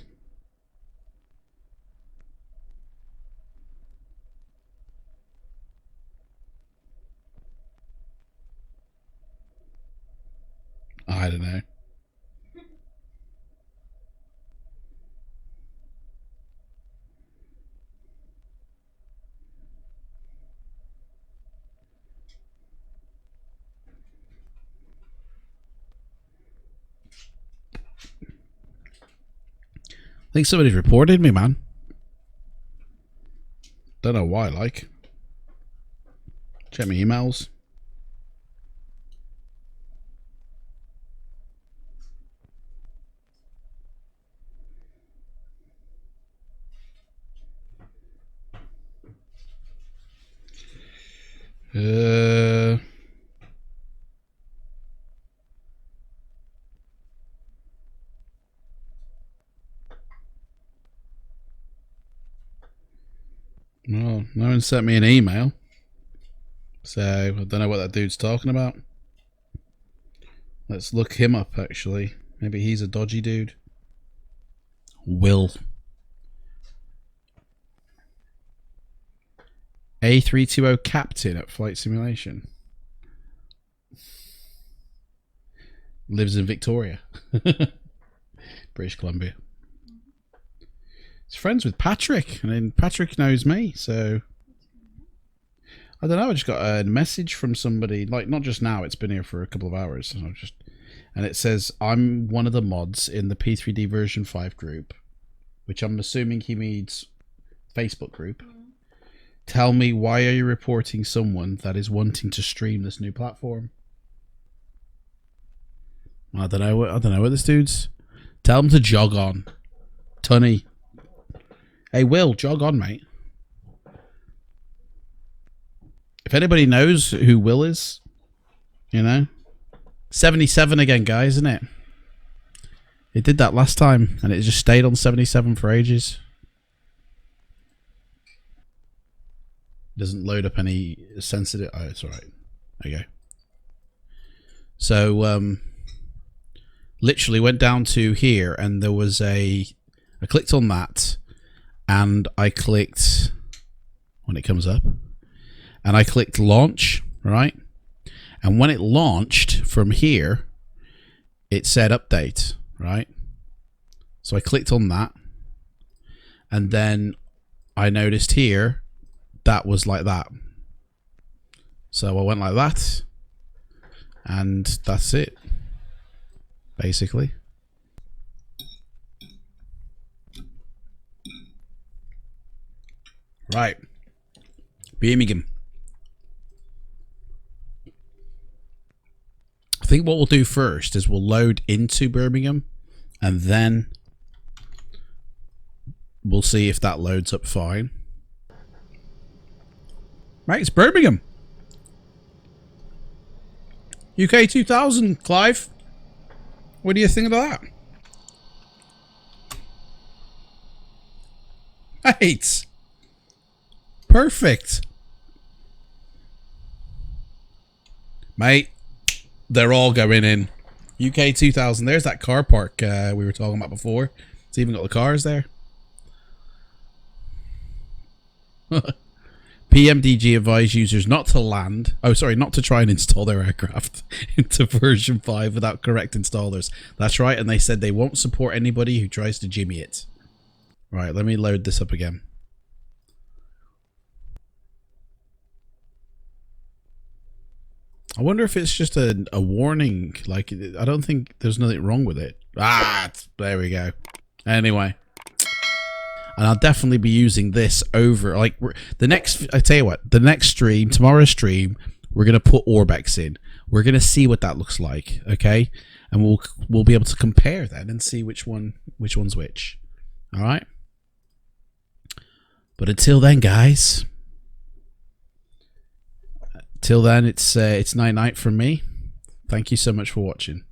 I don't know. I think somebody's reported me, man. Don't know why, like. Check my emails. Well, no one sent me an email. So, I don't know what that dude's talking about. Let's look him up, actually. Maybe he's a dodgy dude. Will. A320 captain at Flight Simulation. Lives in Victoria. British Columbia. He's friends with Patrick, and then Patrick knows me, so I don't know. I just got a message from somebody, like not just now. It's been here for a couple of hours, and it says I'm one of the mods in the P3Dv5 group, which I'm assuming he means Facebook group. Tell me, why are you reporting someone that is wanting to stream this new platform? I don't know what this dude's. Tell him to jog on, Tunny. Hey, Will, jog on, mate. If anybody knows who Will is, you know, 77 again, guys, isn't it? It did that last time, and it just stayed on 77 for ages. Doesn't load up any sensitive. Oh, it's all right. There you go. So, literally went down to here, and there was I clicked on that. And I clicked, when it comes up, and I clicked launch, right? And when it launched from here, it said update, right? So I clicked on that, and then I noticed here that was like that. So I went like that, and that's it, basically. Right. Birmingham. I think what we'll do first is we'll load into Birmingham, and then we'll see if that loads up fine. Right, it's Birmingham. UK 2000, Clive. What do you think of that? Right. Perfect. Mate, they're all going in. UK 2000. There's that car park we were talking about before. It's even got the cars there. PMDG advised users not to land. Oh, sorry, not to try and install their aircraft into version 5 without correct installers. That's right, and they said they won't support anybody who tries to jimmy it. Right, let me load this up again. I wonder if it's just a warning. Like, I don't think there's nothing wrong with it. Ah, there we go. Anyway. And I'll definitely be using this over, like, the next, I tell you what, the next stream, tomorrow's stream, we're going to put Orbex in. We're going to see what that looks like, okay? And we'll be able to compare then and see which one's which. All right? But until then, guys, till then, it's night-night from me. Thank you so much for watching.